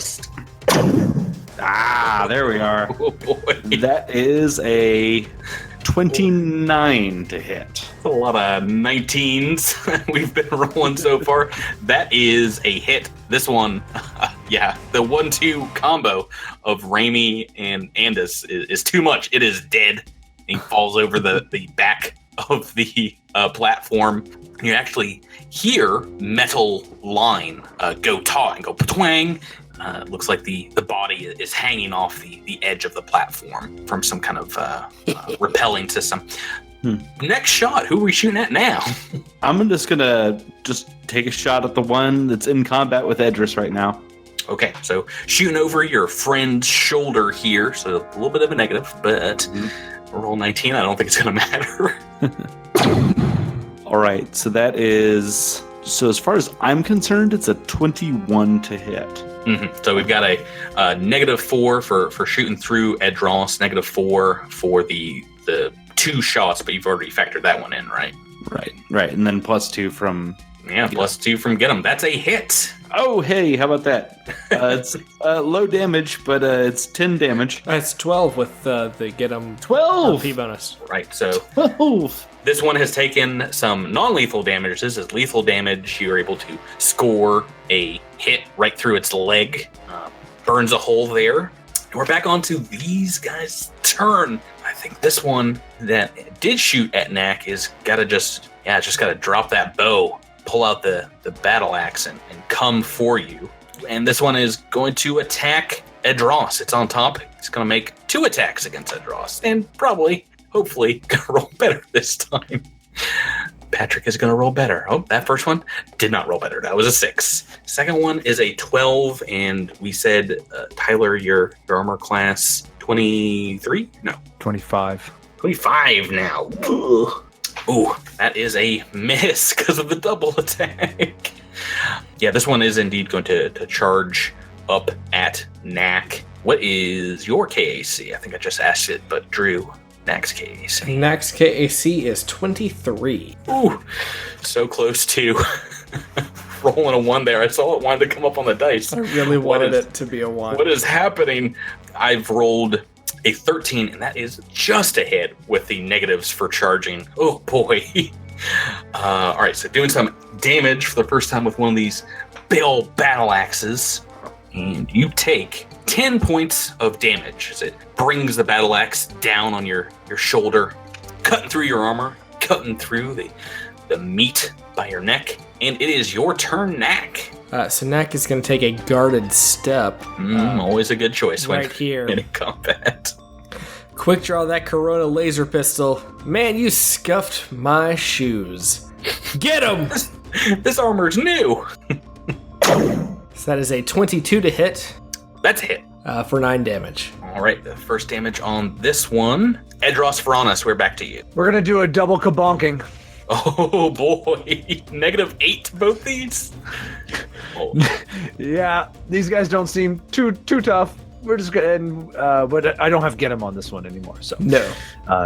There we are. Oh, boy. That is a 29 to hit. That's a lot of 19s we've been rolling so far. That is a hit. This one, the 1-2 combo of Ramy and Andis is too much. It is dead. He falls over the back of the platform. You actually hear metal line go taut and go twang. It looks like the body is hanging off the edge of the platform from some kind of repelling system. Next shot, who are we shooting at now? I'm just going to take a shot at the one that's in combat with Edris right now. Okay, so shooting over your friend's shoulder here, so a little bit of a negative, but roll 19, I don't think it's going to matter. All right, so that is... So as far as I'm concerned, it's a 21 to hit. Mm-hmm. So we've got a -4 for shooting through Edros, -4 for the 2 shots, but you've already factored that one in, right? Right, and then +2 from... Yeah, +2 from get 'em. That's a hit. Oh, hey, how about that? It's low damage, but it's 10 damage. That's 12 with the get 'em 12 P bonus. Right, so 12. This one has taken some non-lethal damage. This is lethal damage. You're able to score a hit right through its leg. Burns a hole there. And we're back onto these guys' turn. I think this one that did shoot at Knack is just gotta drop that bow, pull out the battle axe and come for you. And this one is going to attack Edros. It's on top. It's going to make 2 attacks against Edros. And probably, hopefully, going to roll better this time. Patrick is going to roll better. Oh, that first one did not roll better. That was a 6. Second one is a 12. And we said, Tyler, your armor class 23? No. 25. 25 now. Ugh. Ooh, that is a miss because of the double attack. Yeah, this one is indeed going to charge up at Knack. What is your KAC? I think I just asked it, but Drew, Knack's KAC. Knack's KAC is 23. Ooh, so close to rolling a 1 there. I saw it wanted to come up on the dice. I really wanted it to be a 1. What is happening? I've rolled a 13, and that is just a hit with the negatives for charging. Oh boy. All right, so doing some damage for the first time with one of these big old battle axes, and you take 10 points of damage as it brings the battle axe down on your shoulder, cutting through your armor, cutting through the meat by your neck, and it is your turn, Knack. So Knack is going to take a guarded step. Always a good choice right here in combat. Quick draw that Corona laser pistol. Man, you scuffed my shoes. Get him! This armor's new. So that is a 22 to hit. That's a hit. For 9 damage. All right, the first damage on this one. Edros Veranas, we're back to you. We're going to do a double kabonking. Oh boy, -8 to both these. Oh. Yeah, these guys don't seem too tough. We're just gonna, but I don't have get him on this one anymore. So no,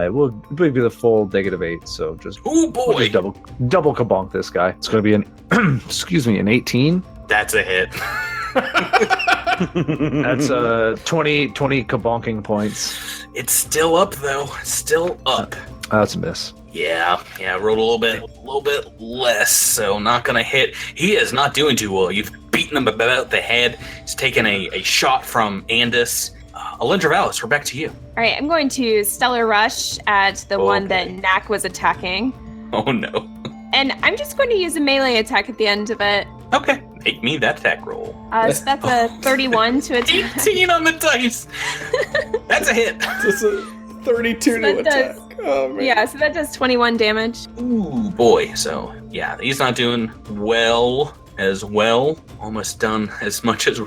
it will be the full -8. So just oh boy, we'll just double kabonk this guy. It's gonna be an an 18. That's a hit. That's 20 kabonking points. It's still up though. Still up. That's a miss. Yeah, rolled a little bit less, so not gonna hit. He is not doing too well. You've beaten him about the head. He's taken a shot from Andis. Alindra Valis, we're back to you. All right, I'm going to Stellar Rush at the one that Knack was attacking. Oh no. And I'm just going to use a melee attack at the end of it. Okay, make me that attack roll. So that's a 31 to attack. 18 on the dice. That's a hit. That's a 32 to attack. Oh, man. Yeah, so that does 21 damage. Ooh, boy. So, yeah, he's not doing well. as well. Almost done as much as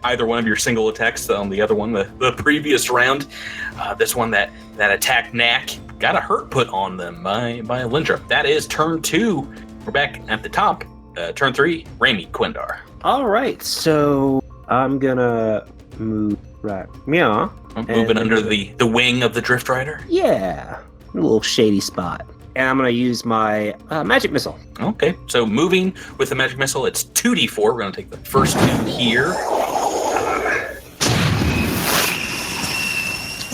either one of your single attacks on the other one, the previous round. This one that attacked Knack got a hurt put on them by Alindra. That is turn 2. We're back at the top. Turn 3, Raimi Quindar. All right, so I'm gonna move right. Yeah. Moving under the wing of the Drift Rider. Yeah, a little shady spot. And I'm gonna use my magic missile. Okay, so moving with the magic missile, it's 2d4. We're gonna take the first 2 here.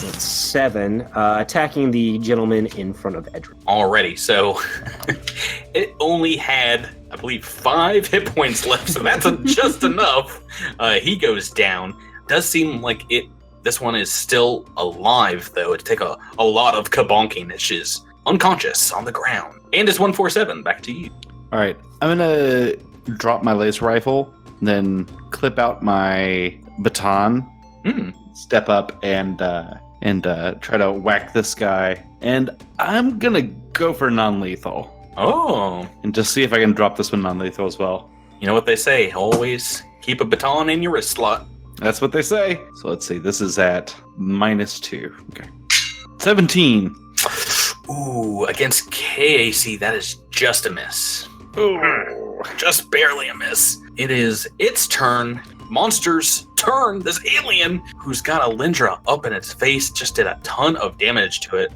That's 7, attacking the gentleman in front of Edric. Already, so it only had, I believe, 5 hit points left, so that's just enough. He goes down. Does seem like this one is still alive, though. It'd take a lot of kabonking. She's unconscious on the ground. And it's 147. Back to you. All right, I'm gonna drop my laser rifle, then clip out my baton, step up, and try to whack this guy. And I'm gonna go for non-lethal. Oh. And just see if I can drop this one non-lethal as well. You know what they say, always keep a baton in your wrist slot. That's what they say. So let's see, this is at -2. Okay. 17. Ooh, against KAC, that is just a miss. Ooh, just barely a miss. It is its turn. Monster's turn. This alien who's got Alindra up in its face just did a ton of damage to it.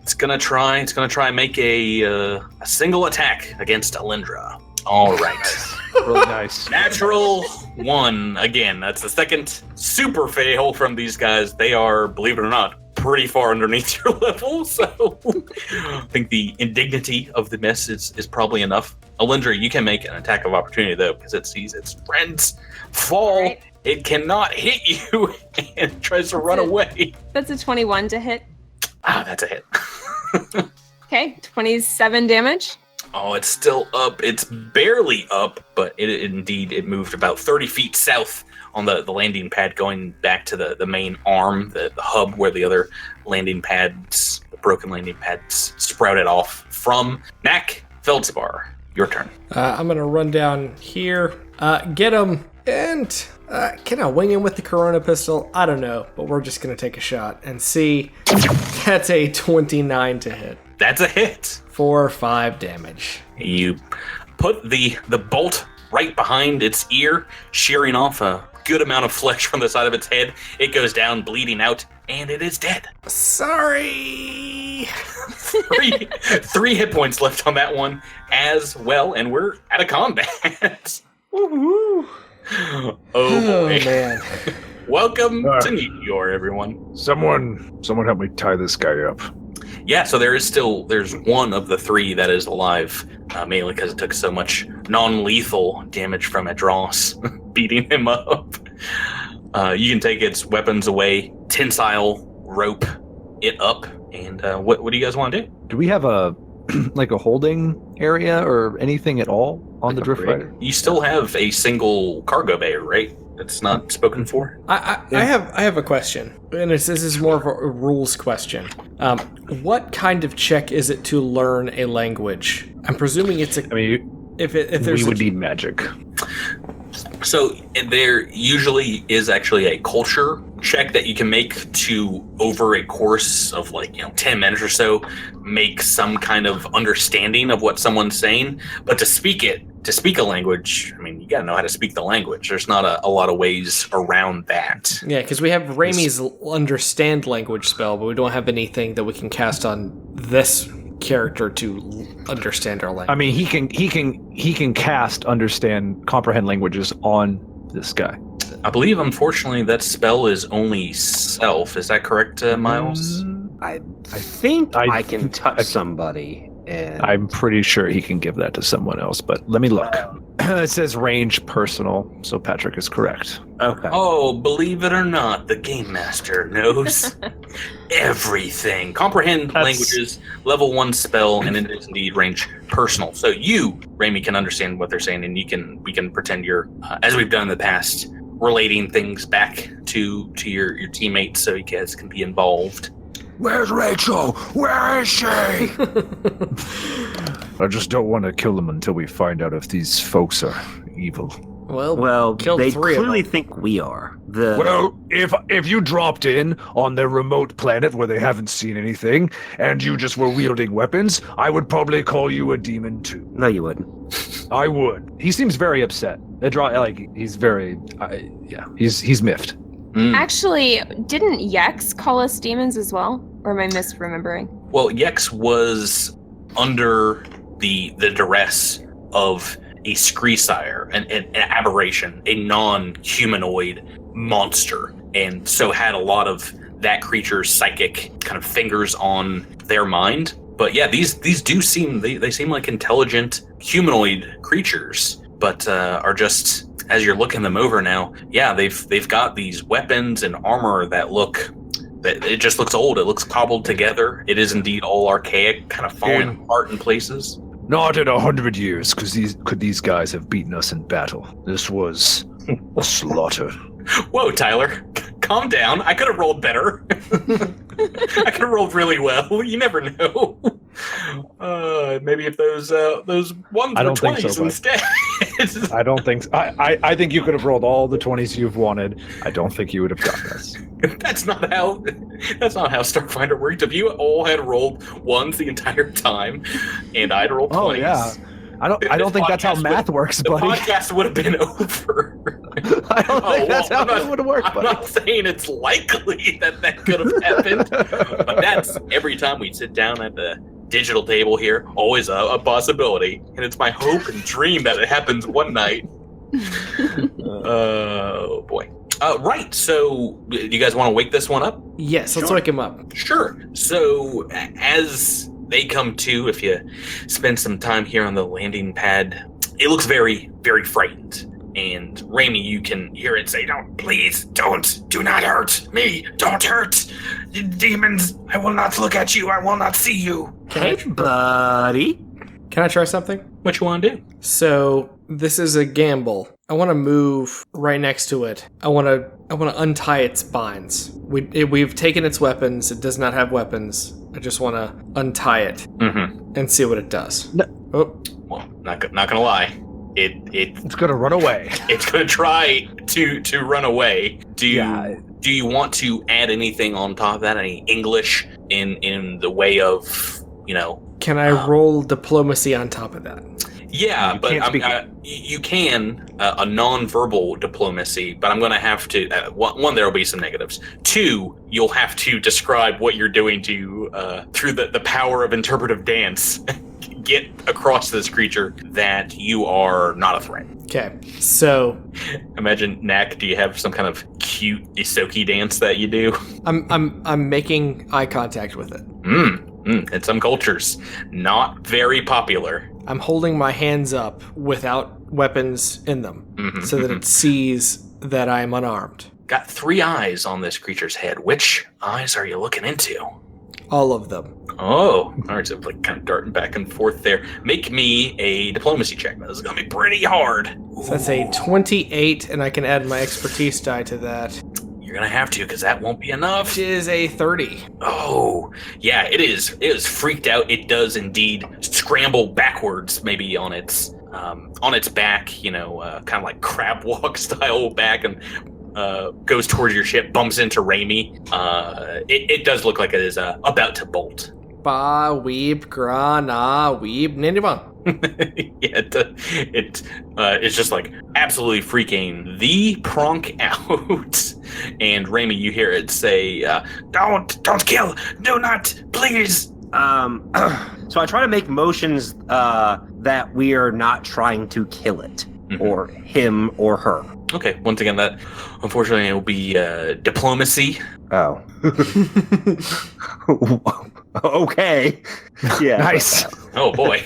It's gonna try and make a single attack against Alindra. All right. Really nice. Natural 1 again. That's the second super fail from these guys. They are, believe it or not, pretty far underneath your level, so I think the indignity of the miss is probably enough. Alindra, you can make an attack of opportunity, though, because it sees its friends fall. Right. It cannot hit you and tries to run away. That's a 21 to hit. That's a hit. Okay, 27 damage. Oh, it's still up. It's barely up, but it moved about 30 feet south on the landing pad, going back to the main arm, the hub where the other landing pads, the broken landing pads, sprouted off from. Knack, Feldspar, your turn. I'm going to run down here, get him, and can I wing him with the Corona pistol? I don't know, but we're just going to take a shot and see. That's a 29 to hit. That's a hit. 4 or 5 damage. You put the bolt right behind its ear, shearing off a good amount of flesh from the side of its head. It goes down, bleeding out, and it is dead. Sorry. 3 hit points left on that one as well, and we're out of combat. Woo-hoo. Oh boy. Man. Welcome to New York, everyone. Someone help me tie this guy up. Yeah, so there's one of the 3 that is alive, mainly because it took so much non-lethal damage from Adros beating him up. You can take its weapons away, tensile rope it up, and what do you guys want to do? Do we have a like a holding area or anything at all on the Drift Rider? You still have a single cargo bay, right? It's not spoken for. I have a question, and this is more of a rules question. What kind of check is it to learn a language? I'm presuming it's a. I mean, if there's we would need magic. So there usually is actually a culture check that you can make to, over a course of 10 minutes or so, make some kind of understanding of what someone's saying. But to speak a language, I mean, you gotta know how to speak the language. There's not a lot of ways around that. Yeah, because we have Raimi's understand language spell, but we don't have anything that we can cast on this character to understand our language. I mean, he can cast comprehend languages on this guy. I believe, unfortunately, that spell is only self. Is that correct, Miles? I think I can touch somebody. And I'm pretty sure he can give that to someone else, but let me look. It says range personal, so Patrick is correct. Okay. Oh, believe it or not, the Game Master knows everything. Comprehend languages, level 1 spell, and it is indeed range personal. So you, Raimi, can understand what they're saying, and we can pretend you're, as we've done in the past, relating things back to your teammates so you guys can be involved. Where's Rachel? Where is she? I just don't want to kill them until we find out if these folks are evil. Well, killed they 3 of clearly them. think we are. Well, if you dropped in on their remote planet where they haven't seen anything, and you just were wielding weapons, I would probably call you a demon too. No, you wouldn't. I would. He seems very upset. He's very, he's miffed. Actually, didn't Yex call us demons as well? Or am I misremembering? Well, Yex was under the duress of a Screesire, an aberration, a non-humanoid monster, and so had a lot of that creature's psychic kind of fingers on their mind. But yeah, these do seem they seem like intelligent humanoid creatures, but are just, as you're looking them over now, yeah, they've got these weapons and armor that it just looks old. It looks cobbled together. It is indeed all archaic, kind of falling apart in places. Not in 100 years, because these guys have beaten us in battle. This was a slaughter. Whoa, Tyler, calm down. I could have rolled better. I could have rolled really well. You never know. Maybe if those ones I were don't think 20s so, bud. instead. I don't think so. I think you could have rolled all the 20s you've wanted. I don't think you would have gotten this. That's not how Starfinder worked. If you all had rolled ones the entire time, and I'd rolled 20s. Oh, yeah. I don't think that's how math works, The buddy. podcast would have been over. I don't think that's how it would have worked, I'm buddy. not saying it's likely that could have happened, but that's every time we sit down at the digital table here, always a possibility, and it's my hope and dream that it happens one night. Oh boy. Right, so do you guys want to wake this one up? Yes, let's wake him up. Sure. So as they come to, if you spend some time here on the landing pad, it looks very, very frightened. And Raimi, you can hear it say, do not hurt me. Don't hurt. Demons, I will not look at you. I will not see you. Hey, buddy. Can I try something? What you want to do? So this is a gamble. I want to move right next to it. I want to untie its binds. We've taken its weapons. It does not have weapons. I just want to untie it and see what it does. No. Oh. Well, not gonna lie. It's gonna run away. It's gonna try to run away. Do you want to add anything on top of that? Any English in the way of, Can I roll diplomacy on top of that? Yeah, but you can a non-verbal diplomacy, but I'm going to have to. One, there will be some negatives. 2, you'll have to describe what you're doing to through the power of interpretive dance. Get across to this creature that you are not a threat. Okay, so imagine, Knack, do you have some kind of cute Isoki dance that you do? I'm making eye contact with it. In some cultures, not very popular. I'm holding my hands up without weapons in them, so that it sees that I'm unarmed. Got 3 eyes on this creature's head. Which eyes are you looking into? All of them. Oh, all right, so like kind of darting back and forth there. Make me a diplomacy check. This is going to be pretty hard. So that's a 28, and I can add my expertise die to that. You're going to have to, because that won't be enough. Which is a 30. Oh, yeah, it is. It is freaked out. It does indeed scramble backwards, maybe on its back, kind of like crab walk style back, and goes towards your ship, bumps into Raimi. It does look like it is about to bolt. Ba weeb gra na weeb ninibang. Yeah, it's just like absolutely freaking the pronk out. And Raimi, you hear it say, "Don't kill, do not, please." So I try to make motions that we are not trying to kill it, or him or her. Okay, once again, that unfortunately will be diplomacy. Oh. Okay. Yeah. Nice. Oh boy.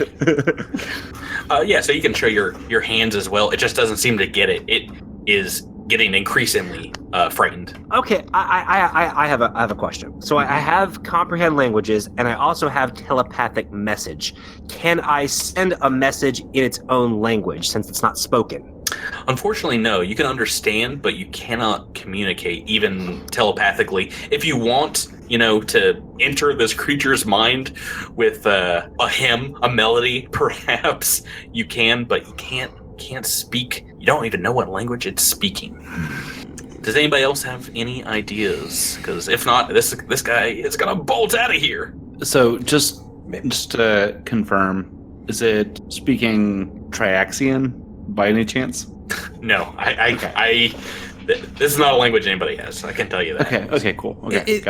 Yeah, so you can show your hands as well. It just doesn't seem to get it. It is getting increasingly frightened. Okay, I have a question. So I have comprehend languages, and I also have telepathic message. Can I send a message in its own language since it's not spoken? Unfortunately, no. You can understand, but you cannot communicate, even telepathically. If you want, to enter this creature's mind with a hymn, a melody, perhaps you can, but you can't speak. You don't even know what language it's speaking. Does anybody else have any ideas? Because if not, this guy is gonna bolt out of here. So just to confirm, is it speaking Triaxian by any chance? No, this is not a language anybody has. I can tell you that. Okay, cool. Okay,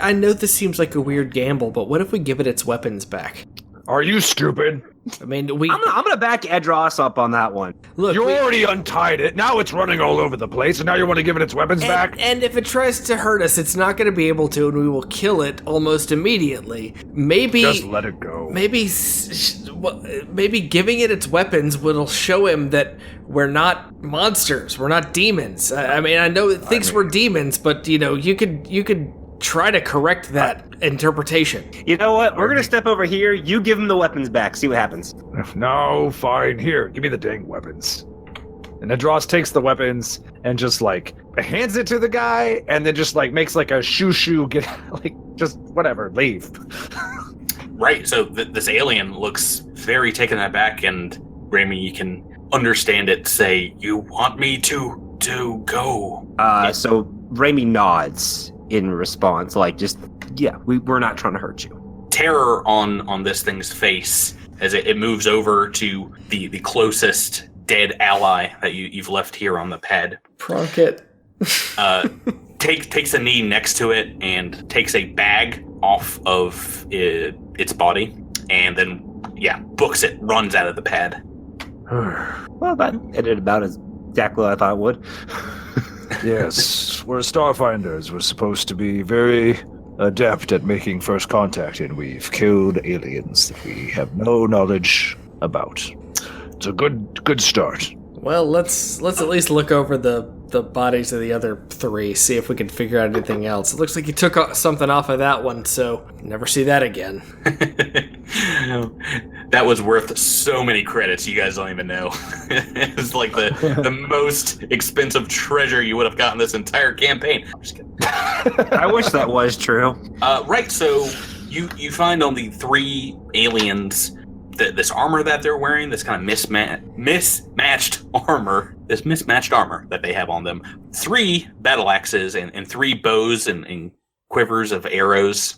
I know this seems like a weird gamble, but what if we give it its weapons back? Are you stupid? I mean, I'm gonna back Edros up on that one. Look, you already untied it. Now it's running all over the place, and now you want to give it its weapons back? And if it tries to hurt us, it's not going to be able to, and we will kill it almost immediately. Maybe just let it go. Maybe giving it its weapons will show him that we're not monsters. We're not demons. I mean, I know it thinks we're demons, but you could try to correct that interpretation. You know what? We're gonna step over here. You give him the weapons back. See what happens. No, fine. Here, give me the dang weapons. And Adros takes the weapons and just hands it to the guy, and then just makes a shoo get just whatever, leave. Right. So this alien looks very taken aback, and Rami, you can understand it say, "You want me to go?" So Rami nods in response, we're not trying to hurt you. Terror on this thing's face as it moves over to the closest dead ally that you've left here on the pad. Pronket. Takes a knee next to it and takes a bag off of its body, and then books it, runs out of the pad. Well, that ended about as exactly what I thought it would. Yes, we're Starfinders. We're supposed to be very adept at making first contact, and we've killed aliens that we have no knowledge about. It's a good start. Well, let's at least look over the bodies of the other three, see if we can figure out anything else. It looks like you took something off of that one, so never see that again. That was worth so many credits, you guys don't even know. It's like the most expensive treasure you would have gotten this entire campaign. I'm just kidding. I wish that was true. Right, so you find on the three aliens this armor that they're wearing, this kind of mismatched armor that they have on them. 3 battle axes and 3 bows and quivers of arrows,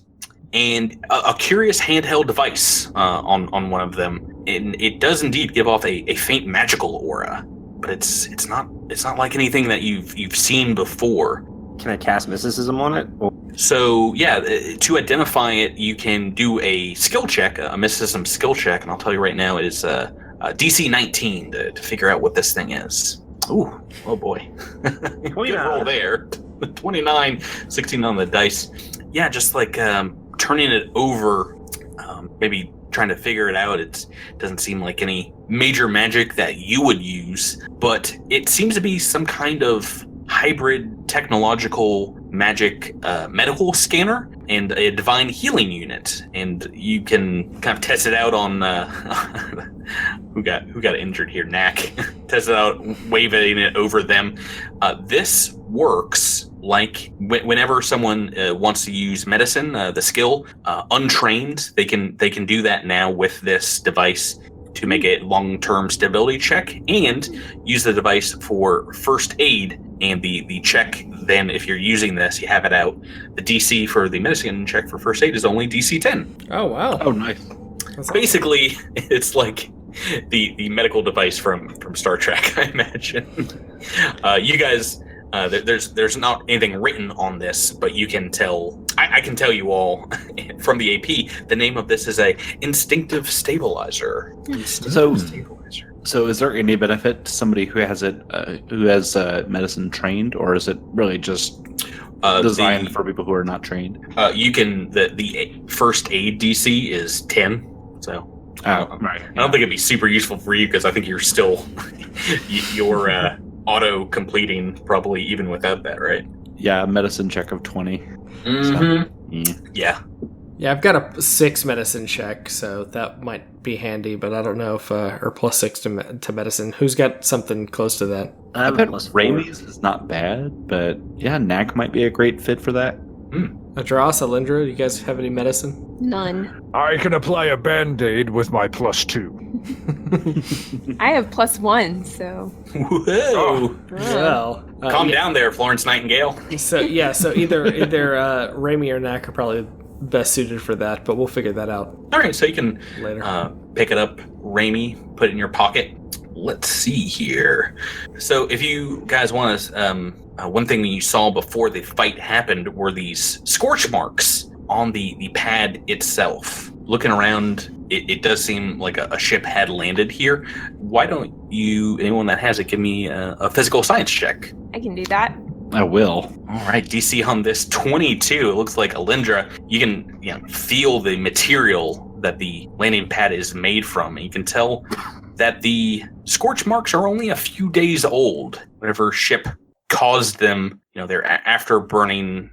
and a curious handheld device on one of them. And it does indeed give off a faint magical aura, but it's not like anything that you've seen before. Can I cast mysticism on it? So to identify it, you can do a skill check, a mysticism skill check, and I'll tell you right now, it is DC 19 to figure out what this thing is. Ooh, oh boy. Good roll there. 29, 16 on the dice. Yeah, just turning it over, maybe trying to figure it out. It doesn't seem like any major magic that you would use, but it seems to be some kind of hybrid technological magic medical scanner and a divine healing unit, and you can kind of test it out on who got injured here, Knack. Test it out, waving it over them. This works like whenever someone wants to use medicine, the skill untrained, they can do that now with this device to make a long-term stability check, and use the device for first aid. And the check, then, if you're using this, you have it out. The DC for the medicine check for first aid is only DC 10. Oh, wow. Oh, nice. Basically, it's like the medical device from Star Trek, I imagine. You guys, there's not anything written on this, but you can tell. I can tell you all from the AP. The name of this is a instinctive stabilizer. So is there any benefit to somebody who has it, who has medicine trained, or is it really just designed for people who are not trained? You can the first aid DC is 10. So right. I don't think it'd be super useful for you because I think you're still you're auto completing probably even without that, right? Yeah, medicine check of 20. Mm-hmm. So, yeah. Yeah, I've got a 6 medicine check, so that might be handy, but I don't know if or +6 to medicine. Who's got something close to that? I bet Raimi's is not bad, but yeah, Knack might be a great fit for that. Adras, Alindra, do you guys have any medicine? None. I can apply a band-aid with my +2. I have +1, so. Whoa! Well, Calm down there, Florence Nightingale. So either Raimi or Knack are probably best suited for that, but we'll figure that out All right, so you can later. pick it up, Raimi, put it in your pocket. Let's see here. So if you guys want to, one thing that you saw before the fight happened were these scorch marks on the pad itself. Looking around, it does seem like a ship had landed here. Why don't you, anyone that has it, give me a physical science check? I can do that. I will. All right, DC on this 22. It looks like Alindra, you can feel the material that the landing pad is made from. And you can tell that the scorch marks are only a few days old. Whatever ship caused them, they're after burning,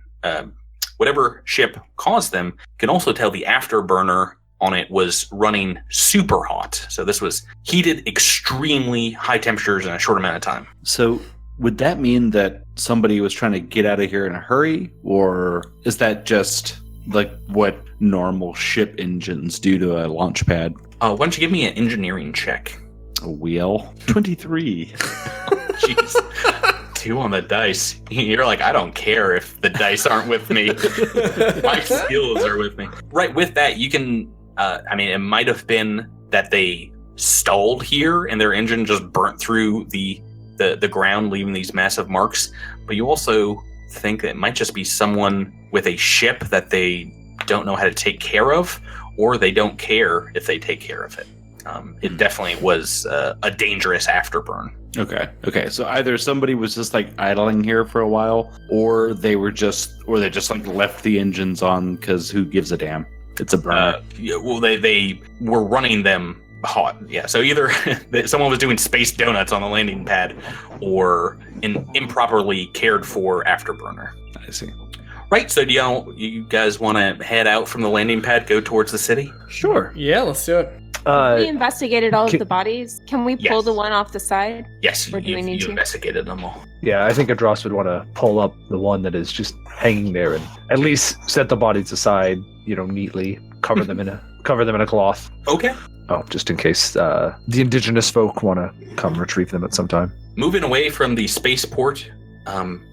whatever ship caused them, you can also tell the afterburner on it was running super hot. So this was heated extremely high temperatures in a short amount of time. So would that mean that somebody was trying to get out of here in a hurry? Or is that just like what normal ship engines do to a launch pad? Why don't you give me an engineering check? A wheel? 23. Jeez. 2 on the dice. You're like, I don't care if the dice aren't with me. My skills are with me. Right, with that, you can, it might have been that they stalled here and their engine just burnt through the ground, leaving these massive marks. But you also think that it might just be someone with a ship that they don't know how to take care of, or they don't care if they take care of it. It definitely was a dangerous afterburn. Okay. So either somebody was just like idling here for a while, or they just like left the engines on because who gives a damn? It's a burner. They were running them hot. Yeah. So either someone was doing space donuts on the landing pad, or an improperly cared for afterburner. I see. Right. So do you guys want to head out from the landing pad, go towards the city? Sure. Yeah, let's do it. We investigated all of the bodies. Can we pull the one off the side? Yes, Or do we need you to? investigated them all. Yeah, I think Adros would want to pull up the one that is just hanging there and at least set the bodies aside, neatly, cover them in a cloth. Okay. Oh, just in case the indigenous folk want to come retrieve them at some time. Moving away from the spaceport,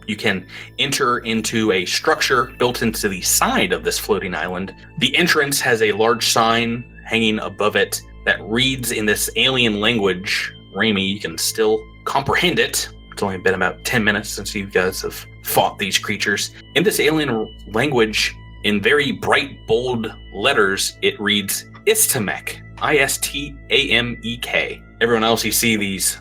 you can enter into a structure built into the side of this floating island. The entrance has a large sign hanging above it that reads in this alien language. Raimi, you can still comprehend it. It's only been about 10 minutes since you guys have fought these creatures. In this alien language, in very bright, bold letters, it reads Istamek. Istamek. Everyone else, you see these,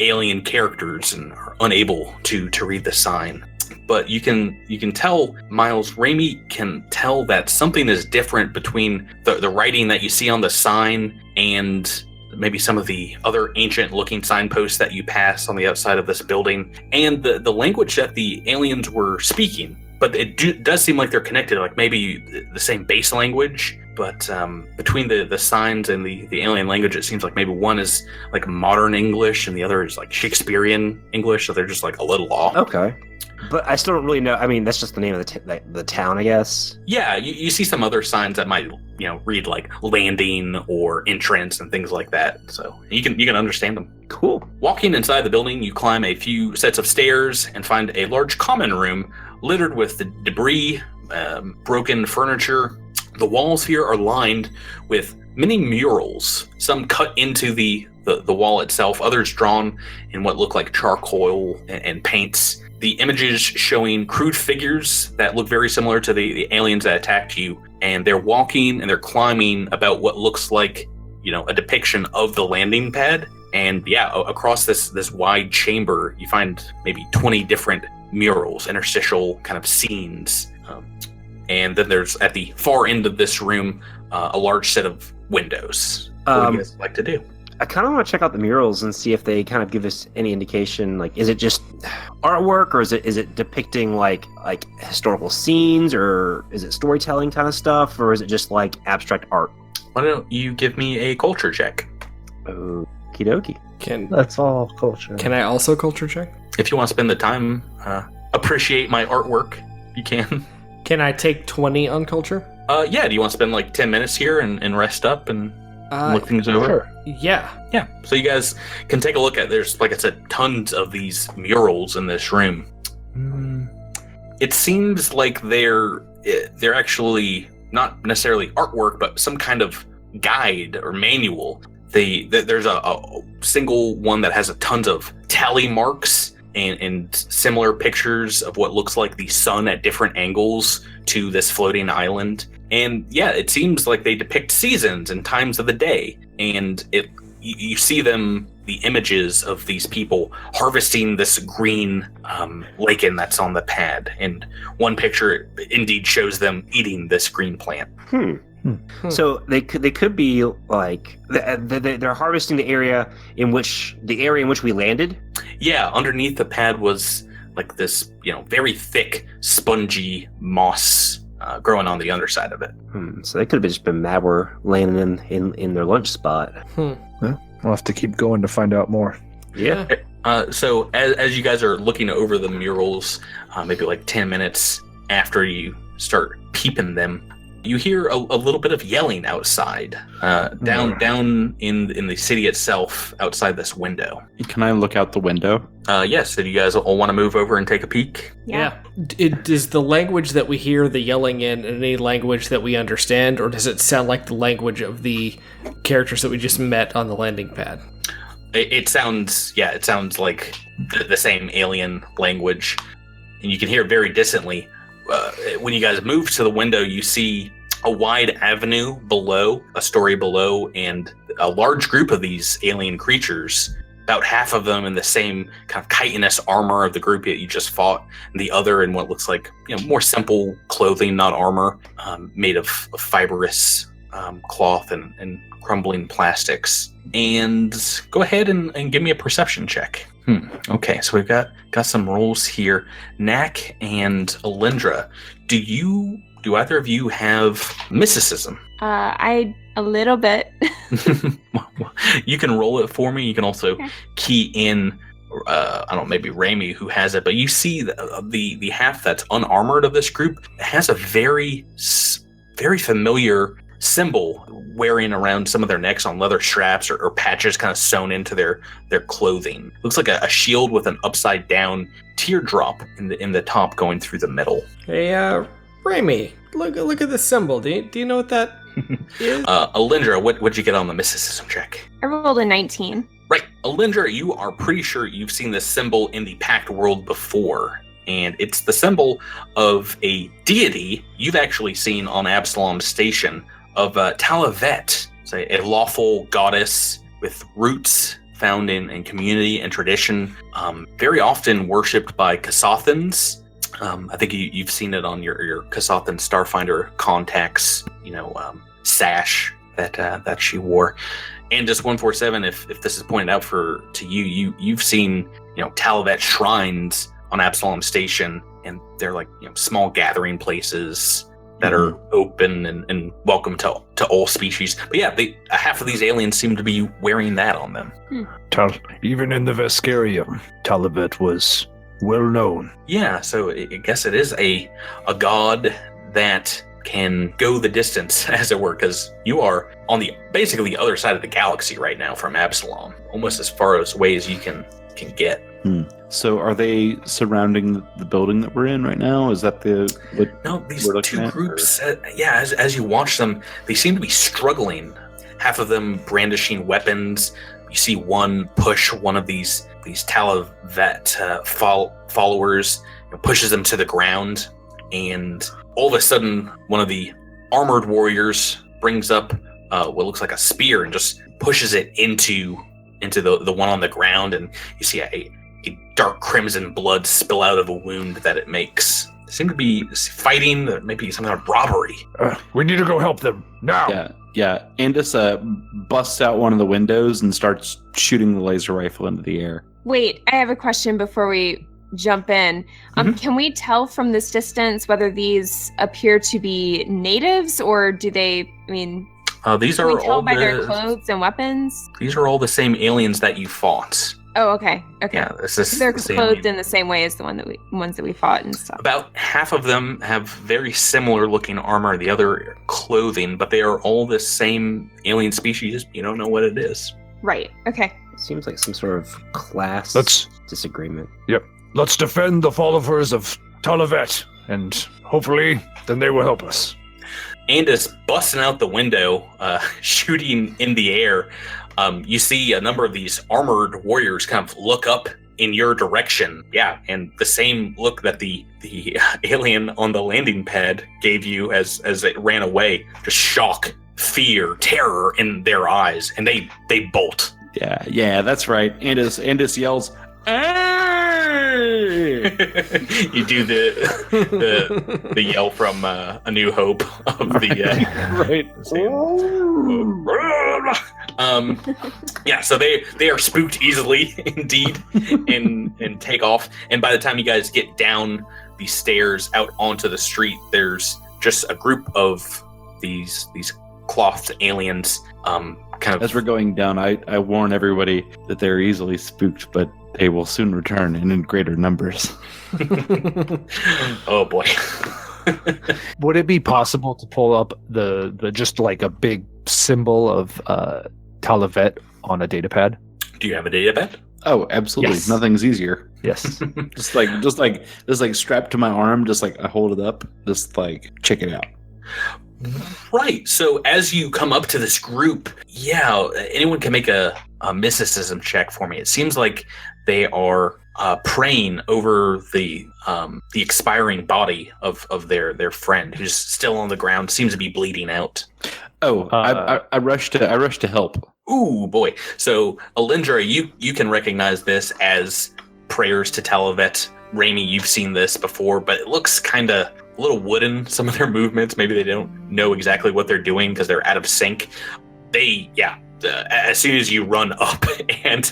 alien characters and are unable to read the sign. But you can tell, Miles, Raimi can tell that something is different between the writing that you see on the sign and maybe some of the other ancient looking signposts that you pass on the outside of this building, and the language that the aliens were speaking. But it does seem like they're connected, like maybe the same base language, but between the signs and the alien language, it seems like maybe one is like modern English and the other is like Shakespearean English, so they're just like a little off. Okay. But I still don't really know. I mean, that's just the name of the town, I guess. Yeah, you see some other signs that might, read like landing or entrance and things like that. So you can understand them. Cool. Walking inside the building, you climb a few sets of stairs and find a large common room littered with the debris, broken furniture. The walls here are lined with many murals, some cut into the wall itself, others drawn in what look like charcoal and paints. The images showing crude figures that look very similar to the aliens that attacked you, and they're walking and they're climbing about what looks like, a depiction of the landing pad. And across this wide chamber, you find maybe 20 different murals, interstitial kind of scenes. And then there's, at the far end of this room, a large set of windows. What do you guys like to do? I kind of want to check out the murals and see if they kind of give us any indication. Like, is it just artwork, or is it depicting like historical scenes, or is it storytelling kind of stuff, or is it just like abstract art? Why don't you give me a culture check? Okie dokie. That's all culture. Can I also culture check? If you want to spend the time, appreciate my artwork, you can. Can I take 20 on culture? Yeah, do you want to spend like 10 minutes here and rest up and look things over? Sure. Yeah. Yeah, so you guys can take a look at, there's, like I said, tons of these murals in this room. It seems like they're actually not necessarily artwork, but some kind of guide or manual. There's a single one that has a tons of tally marks and similar pictures of what looks like the sun at different angles to this floating island. And yeah, it seems like they depict seasons and times of the day. And you see them, the images of these people harvesting this green lichen that's on the pad. And one picture indeed shows them eating this green plant. So they could be like they're harvesting the area in which we landed. Yeah, underneath the pad was like this, very thick, spongy moss growing on the underside of it. So they could have just been mad we're landing in their lunch spot. We'll have to keep going to find out more. Yeah. So as you guys are looking over the murals, maybe like 10 minutes after you start peeping them, you hear a little bit of yelling outside, down in the city itself, outside this window. Can I look out the window? Yes, do you guys all want to move over and take a peek? Yeah. Is the language that we hear the yelling in any language that we understand, or does it sound like the language of the characters that we just met on the landing pad? It sounds like the same alien language, and you can hear it very distantly. When you guys move to the window, you see a wide avenue below, a story below, and a large group of these alien creatures, about half of them in the same kind of chitinous armor of the group that you just fought, and the other in what looks like more simple clothing, not armor, made of fibrous cloth and crumbling plastics. And go ahead and give me a perception check. Okay, so we've got some rolls here. Knack and Alindra, do either of you have mysticism? A little bit. You can roll it for me. You can also key in, I don't know, maybe Raimi who has it, but you see the half that's unarmored of this group has a very, very familiar symbol wearing around some of their necks on leather straps or patches kind of sewn into their clothing. Looks like a shield with an upside down teardrop in the top going through the middle. Hey, Raimi, look at this symbol. Do you know what that is? Alindra, what'd you get on the mysticism check? I rolled a 19. Right, Alindra, you are pretty sure you've seen this symbol in the Pact world before. And it's the symbol of a deity you've actually seen on Absalom's station of Talavet, a lawful goddess with roots found in community and tradition, very often worshipped by Kasothans. I think you've seen it on your Kasothan Starfinder contacts, sash that she wore. And just 147, if this is pointed out to you've seen Talavet shrines on Absalom Station, and they're like small gathering places that are open and welcome to all species. But yeah, half of these aliens seem to be wearing that on them. Even in the Vescarium, Talavet was well known. Yeah, so I guess it is a god that can go the distance, as it were, because you are on basically the other side of the galaxy right now from Absalom, almost as far away as you can get. So are they surrounding the building that we're in right now? Is that No, these two groups, as you watch them, they seem to be struggling. Half of them brandishing weapons. You see one push one of these Talavet followers, pushes them to the ground, and all of a sudden one of the armored warriors brings up what looks like a spear and just pushes it into the one on the ground, and you see a dark crimson blood spill out of a wound that it makes. They seem to be fighting, maybe some kind of robbery. We need to go help them now. Yeah. Andis busts out one of the windows and starts shooting the laser rifle into the air. Wait, I have a question before we jump in. Can we tell from this distance whether these appear to be natives, or do they, These Can are we tell all by their the clothes and weapons? these are all the same aliens that you fought. Oh, okay. Okay. Yeah, this is They're the same clothed alien. in the same way as the ones that we fought and stuff. About half of them have very similar looking armor, the other clothing, but they are all the same alien species. You don't know what it is. Right. Okay. It seems like some sort of class disagreement. Let's defend the followers of Talavet, and hopefully then they will help us. Andis busting out the window, shooting in the air. You see a number of these armored warriors kind of look up in your direction. Yeah, and the same look that the alien on the landing pad gave you as it ran away. Just shock, fear, terror in their eyes, and they bolt. Yeah, that's right. Andis yells, "Hey!" You do the yell from A New Hope of the right. Yeah, so they are spooked easily indeed and take off. And by the time you guys get down the stairs out onto the street, there's just a group of these clothed aliens kind of As we're going down, I warn everybody that they're easily spooked, but they will soon return and in greater numbers. Oh boy. Would it be possible to pull up the just like a big symbol of Talavet on a datapad? Do you have a data pad? Oh, absolutely. Yes. Nothing's easier. Yes. just like strapped to my arm, just like I hold it up, just like check it out. Right. So as you come up to this group, yeah, anyone can make a mysticism check for me. It seems like they are praying over the expiring body of their friend who's still on the ground, seems to be bleeding out. Oh, I rush to help. Ooh, boy. So, Alindra, you can recognize this as prayers to Talavet. Raimi, you've seen this before, but it looks kind of a little wooden, some of their movements. Maybe they don't know exactly what they're doing because they're out of sync. As soon as you run up and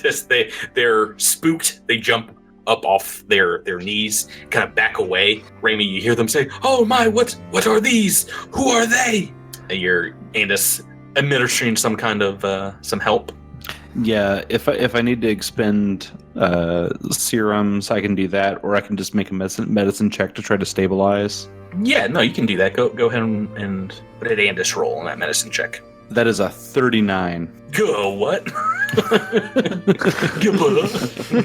they're spooked, they jump up off their knees, kind of back away. Raimi, you hear them say, "Oh my, what are these? Who are they?" You're Andis administering some kind of some help. Yeah, if I need to expend serums, I can do that, or I can just make a medicine check to try to stabilize. Yeah, no, you can do that. Go ahead and what did Andis roll on that medicine check? That is a 39. Go what?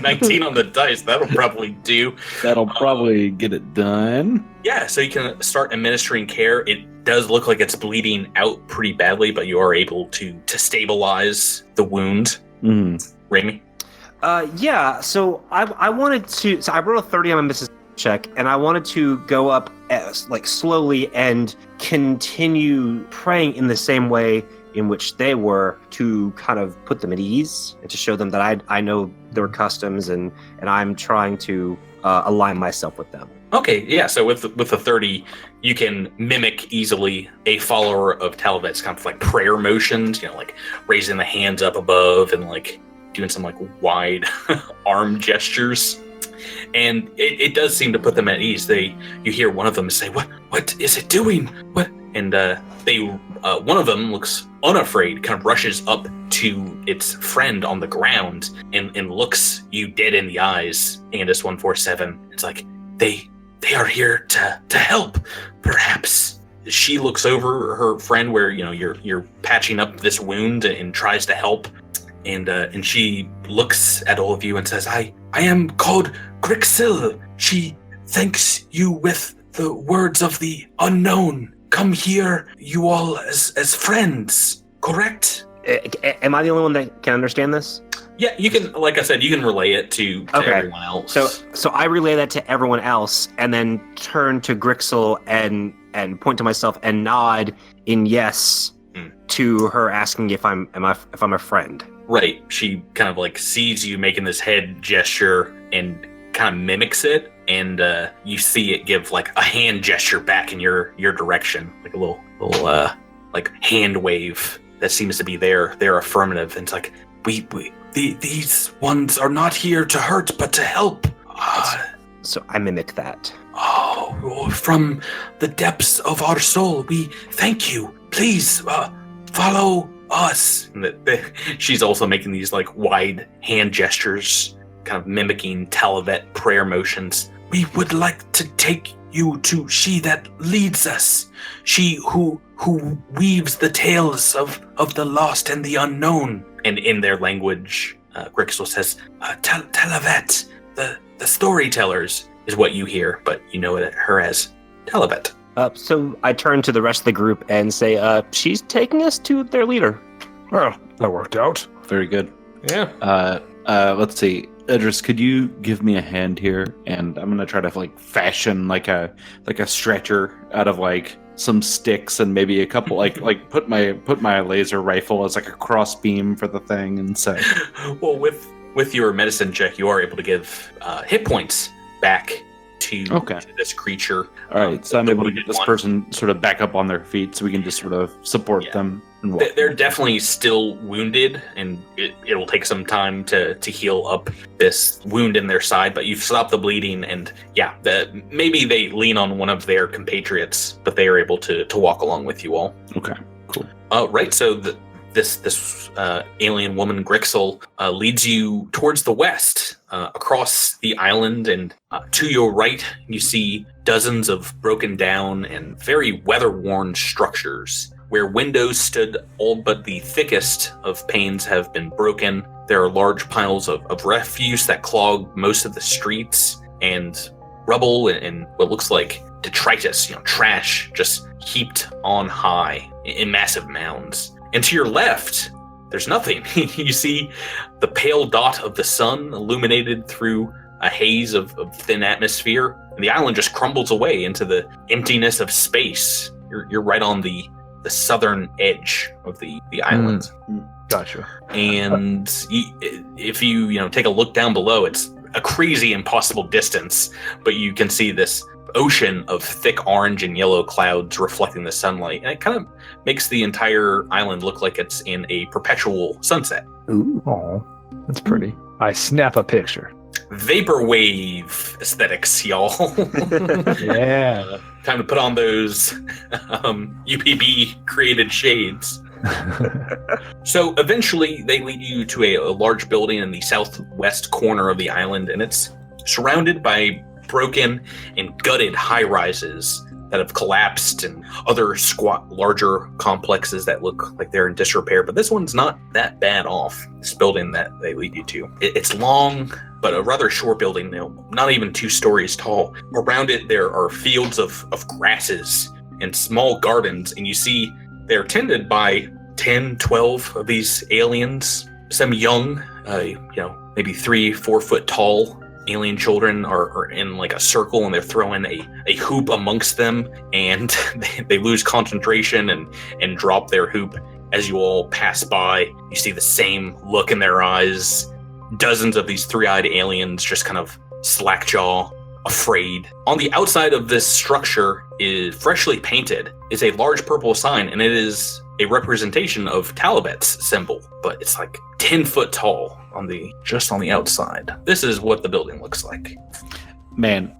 19 on the dice. That'll probably do. That'll probably get it done. Yeah, so you can start administering care. It does look like it's bleeding out pretty badly, but you are able to stabilize the wound. Raimi? Yeah, so I wanted to... So I rolled a 30 on my mysticism check, and I wanted to go up slowly and continue praying in the same way in which they were, to kind of put them at ease and to show them that I know their customs and I'm trying to align myself with them. Okay, yeah, so with the 30, you can mimic easily a follower of Talavet's kind of like prayer motions, like raising the hands up above and like doing some like wide arm gestures. And it does seem to put them at ease. You hear one of them say, "What is it doing? What?" And one of them looks unafraid, kind of rushes up to its friend on the ground and looks you dead in the eyes. Andis 147. It's like they are here to help. Perhaps she looks over her friend where you're patching up this wound and tries to help. And she looks at all of you and says, I am called Grixil. She thanks you with the words of the unknown. Come here, you all as friends, correct? Am I the only one that can understand this? Yeah, you can, like I said, you can relay it to everyone else. So I relay that to everyone else and then turn to Grixil and point to myself and nod in yes to her asking if I'm a friend. Right. She kind of like sees you making this head gesture and kind of mimics it, and you see it give like a hand gesture back in your direction, like a little like hand wave that seems to be their affirmative. And it's like these ones are not here to hurt but to help. So I mimic that. Oh, from the depths of our soul, we thank you. Please follow us. And she's also making these like wide hand gestures, kind of mimicking Talavet prayer motions. We would like to take you to she that leads us, she who weaves the tales of the lost and the unknown. And in their language, Grixel says, Talavet, the storytellers is what you hear, but you know her as Talavet. So I turn to the rest of the group and say, she's taking us to their leader. Well, that worked out. Very good. Yeah. Let's see. Idris, could you give me a hand here? And I'm gonna try to like fashion like a stretcher out of like some sticks and maybe a couple like put my laser rifle as like a cross beam for the thing and say. Well, with your medicine check, you are able to give hit points back to this creature. All right, so I'm able to get this person sort of back up on their feet so we can just sort of support them. And they're definitely still wounded, and it will take some time to heal up this wound in their side, but you've stopped the bleeding, and maybe they lean on one of their compatriots, but they are able to walk along with you all. Okay, cool. Right, so this alien woman, Grixel, leads you towards the west, across the island, and to your right, you see dozens of broken down and very weather-worn structures. Where windows stood, all but the thickest of panes have been broken. There are large piles of refuse that clog most of the streets, and rubble and what looks like detritus, trash, just heaped on high in massive mounds. And to your left, there's nothing. You see the pale dot of the sun illuminated through a haze of thin atmosphere, and the island just crumbles away into the emptiness of space. You're right on the southern edge of the island. Gotcha. And if you take a look down below, it's a crazy impossible distance, but you can see this ocean of thick orange and yellow clouds reflecting the sunlight, and it kind of makes the entire island look like it's in a perpetual sunset. Ooh. Aw, that's pretty. I snap a picture. Vaporwave aesthetics, y'all. Yeah. Time to put on those UPB created shades. So eventually they lead you to a large building in the southwest corner of the island, and it's surrounded by broken and gutted high-rises that have collapsed, and other squat, larger complexes that look like they're in disrepair. But this one's not that bad off, this building that they lead you to. It's long, but a rather short building, not even 2 stories tall. Around it, there are fields of grasses and small gardens, and you see they're tended by 10, 12 of these aliens. Some young, maybe 3-4 foot tall alien children are in like a circle, and they're throwing a hoop amongst them, and they lose concentration and drop their hoop. As you all pass by, you see the same look in their eyes. Dozens of these 3-eyed aliens just kind of slack-jaw, afraid. On the outside of this structure is freshly painted is a large purple sign, and it is a representation of Talavet's symbol, but it's like 10 foot tall just on the outside. This is what the building looks like. Man,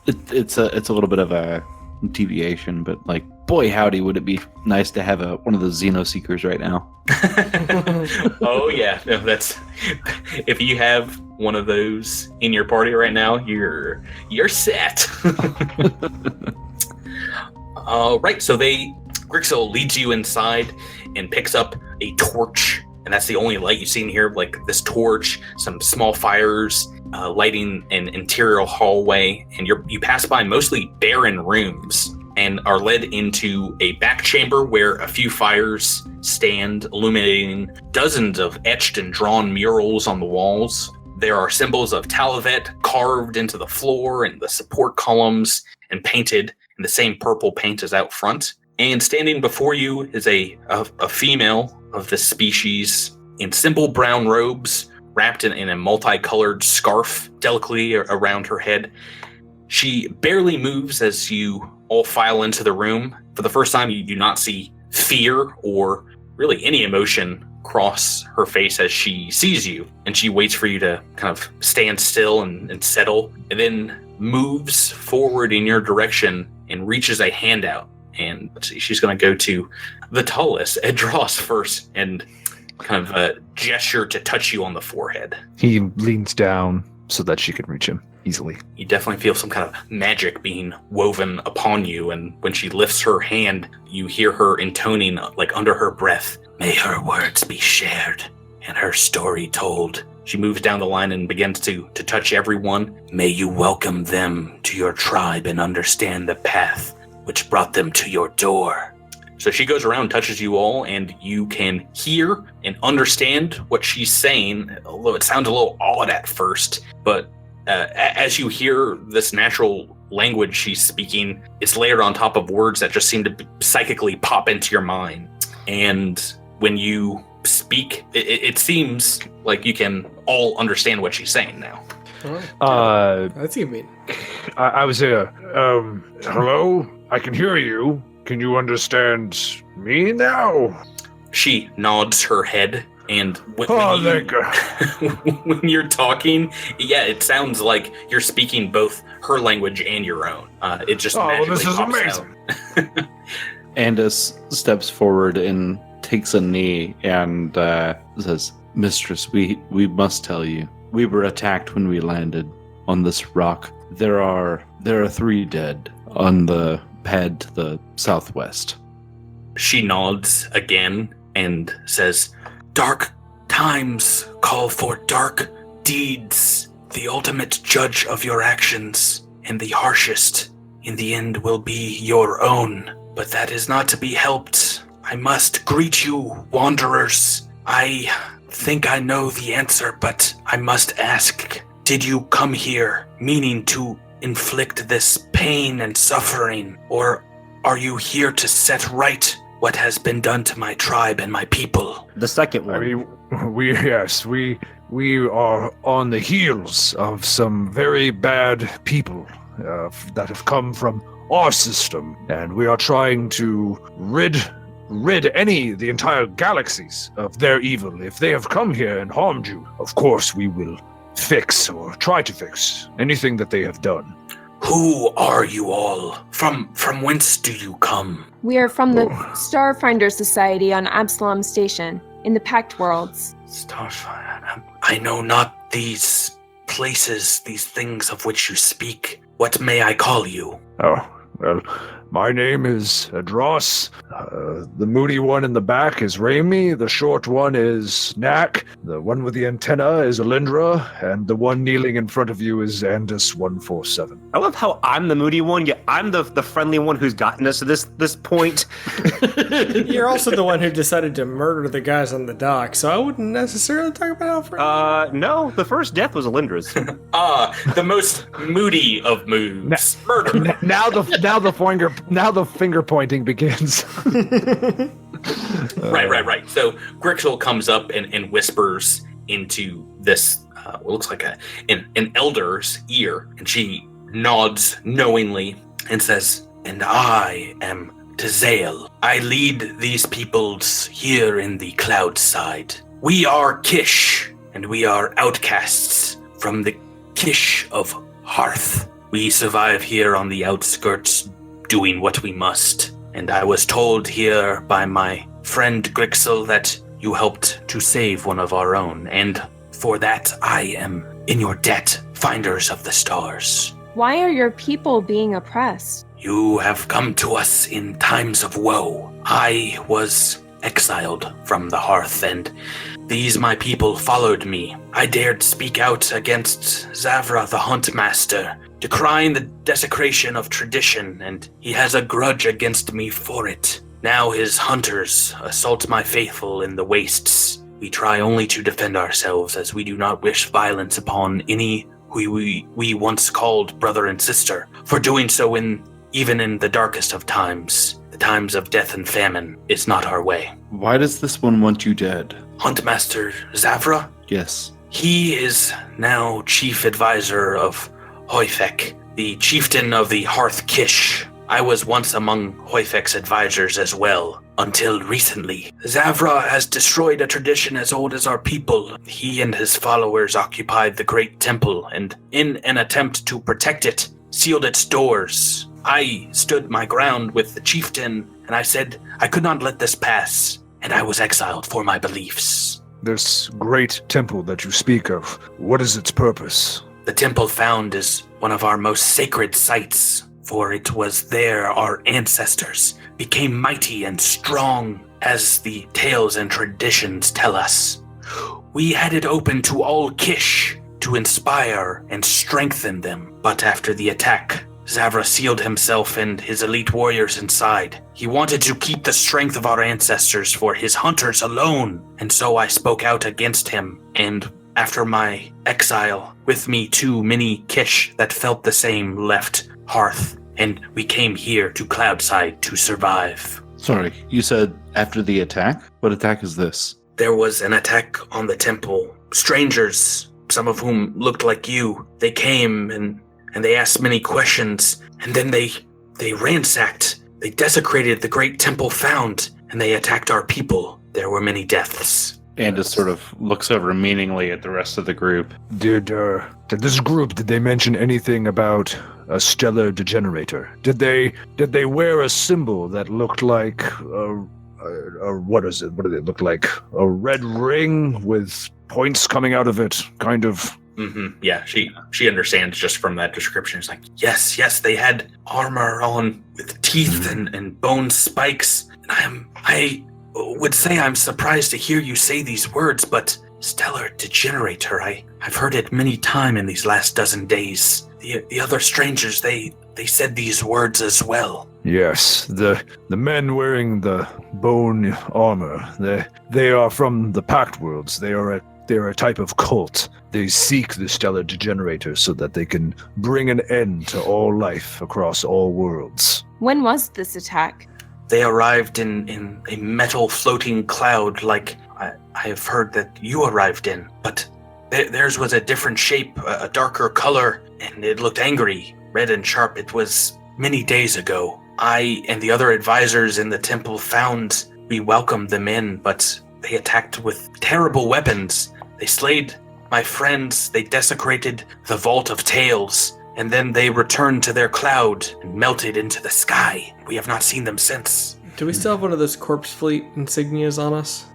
it's a little bit of a deviation, but like, boy howdy, would it be nice to have one of those Xenoseekers right now. Oh yeah, no, that's if you have one of those in your party right now, you're set. All right, so Grixel leads you inside and picks up a torch, and that's the only light you see in here, like this torch, some small fires lighting an interior hallway, and you pass by mostly barren rooms and are led into a back chamber where a few fires stand, illuminating dozens of etched and drawn murals on the walls. There are symbols of Talavet carved into the floor and the support columns and painted in the same purple paint as out front. And standing before you is a female of this species in simple brown robes, wrapped in a multicolored scarf delicately around her head. She barely moves as you all file into the room. For the first time, you do not see fear or really any emotion cross her face as she sees you, and she waits for you to kind of stand still and settle, and then moves forward in your direction and reaches a hand out And let's see, she's going to go to the tallest, Edros, first, and kind of gesture to touch you on the forehead. He leans down so that she can reach him easily. You definitely feel some kind of magic being woven upon you, and when she lifts her hand, you hear her intoning, like under her breath, "May her words be shared and her story told." She moves down the line and begins to touch everyone. "May you welcome them to your tribe and understand the path which brought them to your door." So she goes around, touches you all, and you can hear and understand what she's saying, although it sounds a little odd at first. But as you hear this natural language she's speaking, it's layered on top of words that just seem to psychically pop into your mind. And when you speak, it seems like you can all understand what she's saying now. That's even. I was here. Hello? I can hear you. Can you understand me now? She nods her head, and thank God. when you're talking, yeah, it sounds like you're speaking both her language and your own. It just magically this is pops amazing. out. Andis steps forward and takes a knee and says, "Mistress, we must tell you. We were attacked when we landed on this rock. There are 3 dead on the pad to the southwest." She nods again and says, "Dark times call for dark deeds. The ultimate judge of your actions, and the harshest in the end will be your own. But that is not to be helped. I must greet you, wanderers. I think I know the answer, but I must ask, did you come here meaning to inflict this pain and suffering, or are you here to set right what has been done to my tribe and my people?" The second one. I mean, we are on the heels of some very bad people that have come from our system, and we are trying to rid the entire galaxies of their evil. If they have come here and harmed you, of course we will fix or try to fix anything that they have done. Who are you all? From whence do you come? We are from the Starfinder Society on Absalom Station, in the Pact Worlds. Starfire. I know not these places, these things of which you speak. What may I call you? Oh, well, my name is Adros. The moody one in the back is Raimi. The short one is Knack. The one with the antenna is Alindra. And the one kneeling in front of you is Andis 147. I love how I'm the moody one, yet I'm the friendly one who's gotten us to this point. You're also the one who decided to murder the guys on the dock, so I wouldn't necessarily talk about Alfred. No, the first death was Alindra's. The most moody of moves. Murder. Now the finger pointing begins. Right. So Grixel comes up and whispers into this, what looks like an elder's ear, and she nods knowingly and says, "And I am Tazael. I lead these peoples here in the cloud side. We are Kish, and we are outcasts from the Kish of Hearth. We survive here on the outskirts, doing what we must. And I was told here by my friend Grixel that you helped to save one of our own, and for that I am in your debt, Finders of the Stars. Why are your people being oppressed? You have come to us in times of woe. I was exiled from the hearth, and these my people followed me. I dared speak out against Zavra the Huntmaster, decrying the desecration of tradition, and he has a grudge against me for it. Now his hunters assault my faithful in the wastes. We try only to defend ourselves, as we do not wish violence upon any who we once called brother and sister, for doing so even in the darkest of times. The times of death and famine is not our way." Why does this one want you dead? Huntmaster Zavra? Yes. He is now chief advisor of Hoifek, the chieftain of the Hearth Kish. I was once among Hoifek's advisors as well, until recently. Zavra has destroyed a tradition as old as our people. He and his followers occupied the Great Temple, and in an attempt to protect it, sealed its doors I stood my ground with the chieftain, and I said I could not let this pass, and I was exiled for my beliefs. This great temple that you speak of, what is its purpose? The temple found is one of our most sacred sites, for it was there our ancestors became mighty and strong, as the tales and traditions tell us. We had it open to all Kish to inspire and strengthen them, but after the attack, Zavra sealed himself and his elite warriors inside. He wanted to keep the strength of our ancestors for his hunters alone, and so I spoke out against him, and after my exile, with me too many Kish that felt the same left Hearth, and we came here to Cloudside to survive. Sorry, you said after the attack? What attack is this? There was an attack on the temple. Strangers, some of whom looked like you, they came and they asked many questions, and then they ransacked, they desecrated the great temple found, and they attacked our people. There were many deaths. Andis sort of looks over meaningly at the rest of the group. Did this group, did they mention anything about a stellar degenerator? Did they wear a symbol that looked like what is it? What did it look like? A red ring with points coming out of it, kind of. Mm-hmm. Yeah, she understands just from that description. It's like, yes, they had armor on with teeth and bone spikes. And I would say I'm surprised to hear you say these words, but stellar degenerator, I've heard it many times in these last dozen days. The other strangers, they said these words as well. Yes, the men wearing the bone armor, they are from the Pact Worlds. They're a type of cult. They seek the stellar degenerator so that they can bring an end to all life across all worlds. When was this attack? They arrived in a metal floating cloud like I have heard that you arrived in, but theirs was a different shape, a darker color, and it looked angry, red and sharp. It was many days ago. I and the other advisors in the temple we welcomed them in, but they attacked with terrible weapons. They slayed my friends, they desecrated the Vault of Tales, and then they returned to their cloud and melted into the sky. We have not seen them since. Do we still have one of those Corpse Fleet insignias on us?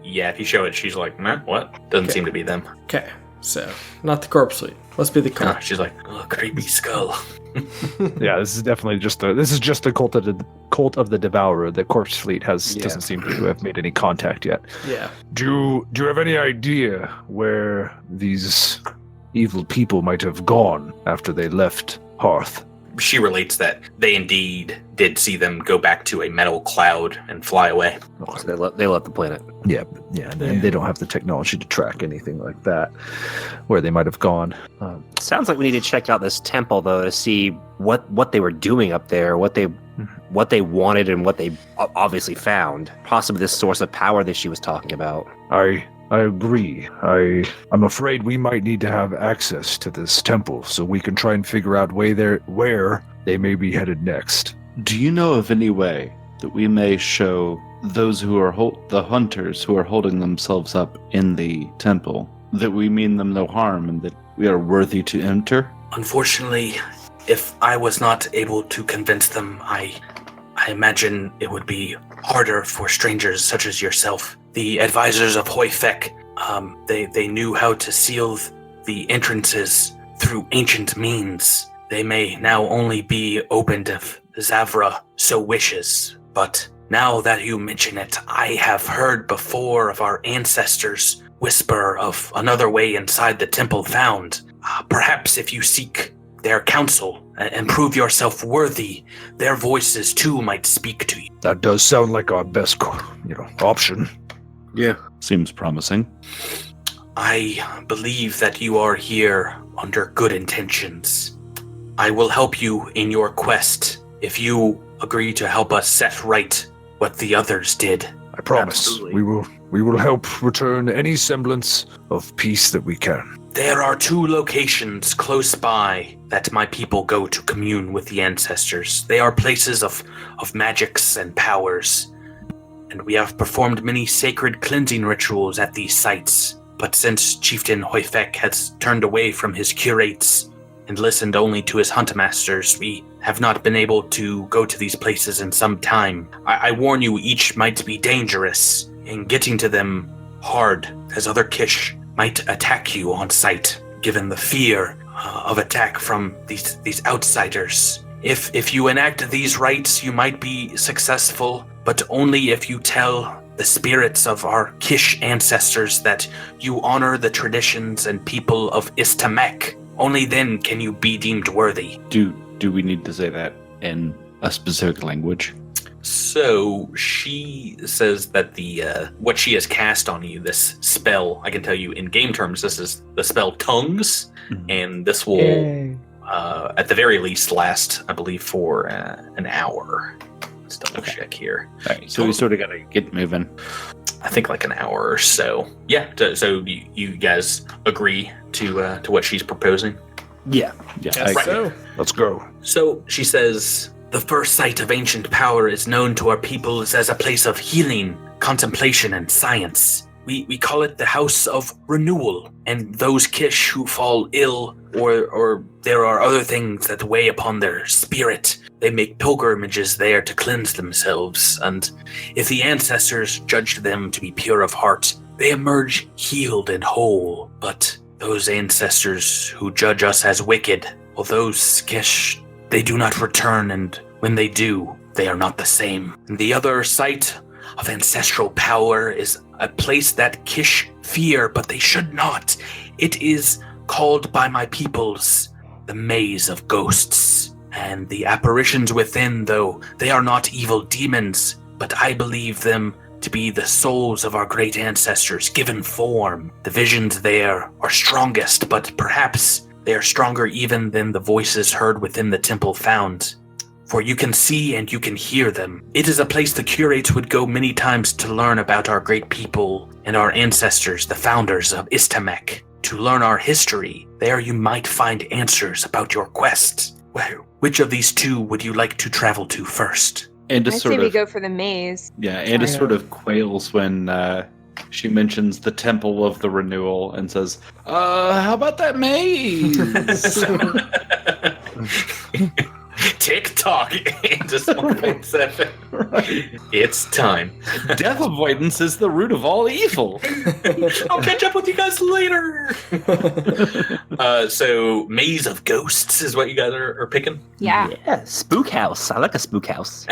Yeah, if you show it, she's like, meh, what? Doesn't seem to be them. Okay, so not the Corpse Fleet. Must be the cult. Oh, she's like, oh, creepy skull. Yeah, this is definitely just the cult of the Devourer. The Corpse Fleet doesn't seem to have made any contact yet. Yeah. Do you have any idea where these evil people might have gone after they left Hearth? She relates that they indeed did see them go back to a metal cloud and fly away. So they left the planet. Yeah, and they don't have the technology to track anything like that, where they might have gone. Sounds like we need to check out this temple, though, to see what they were doing up there, what they wanted, and what they obviously found. Possibly this source of power that she was talking about. I agree. I'm afraid we might need to have access to this temple so we can try and figure out where they may be headed next. Do you know of any way that we may show those who are the hunters who are holding themselves up in the temple that we mean them no harm and that we are worthy to enter? Unfortunately, if I was not able to convince them, I imagine it would be harder for strangers such as yourself. The advisors of Hoifek, they knew how to seal the entrances through ancient means. They may now only be opened if Zavra so wishes. But now that you mention it, I have heard before of our ancestors whisper of another way inside the temple found. Perhaps if you seek their counsel and prove yourself worthy, their voices too might speak to you. That does sound like our best, option. Yeah, seems promising. I believe that you are here under good intentions. I will help you in your quest if you agree to help us set right what the others did. I promise. Absolutely. We will help return any semblance of peace that we can. There are 2 locations close by that my people go to commune with the ancestors. They are places of magics and powers, and we have performed many sacred cleansing rituals at these sites. But since Chieftain Hoifek has turned away from his curates and listened only to his huntmasters. We have not been able to go to these places in some time. I warn you, each might be dangerous, and getting to them hard, as other Kish might attack you on sight, given the fear of attack from these outsiders. If you enact these rites, you might be successful, but only if you tell the spirits of our Kish ancestors that you honor the traditions and people of Istamek. Only then can you be deemed worthy. Do we need to say that in a specific language? So she says that the what she has cast on you, this spell, I can tell you in game terms, this is the spell Tongues, and this will, at the very least, last, I believe, for an hour. Let's double check here. All right, so we sort of got to get moving. I think like an hour or so. Yeah. So you guys agree to what she's proposing? Yeah. Guess so. Let's go. So she says, the first site of ancient power is known to our peoples as a place of healing, contemplation, and science. We call it the House of Renewal, and those Kish who fall ill or there are other things that weigh upon their spirit, they make pilgrimages there to cleanse themselves, and if the ancestors judged them to be pure of heart, they emerge healed and whole. But those ancestors who judge us as wicked, well, those Kish, they do not return, and when they do, they are not the same. The other site of ancestral power is a place that Kish fear, but they should not. It is called by my peoples the Maze of Ghosts. And the apparitions within, though, they are not evil demons, but I believe them to be the souls of our great ancestors given form. The visions there are strongest, but perhaps they are stronger even than the voices heard within the temple found. For you can see and you can hear them. It is a place the curates would go many times to learn about our great people and our ancestors, the founders of Istamek. To learn our history, there you might find answers about your quest. Well, which of these two would you like to travel to first? And I say we go for the maze. Yeah, Andis sort of quails when she mentions the Temple of the Renewal and says, how about that maze? TikTok into 1.7. Right. It's time. Death avoidance is the root of all evil. I'll catch up with you guys later. So Maze of Ghosts is what you guys are picking? Yeah. Yeah, spook house. I like a spook house.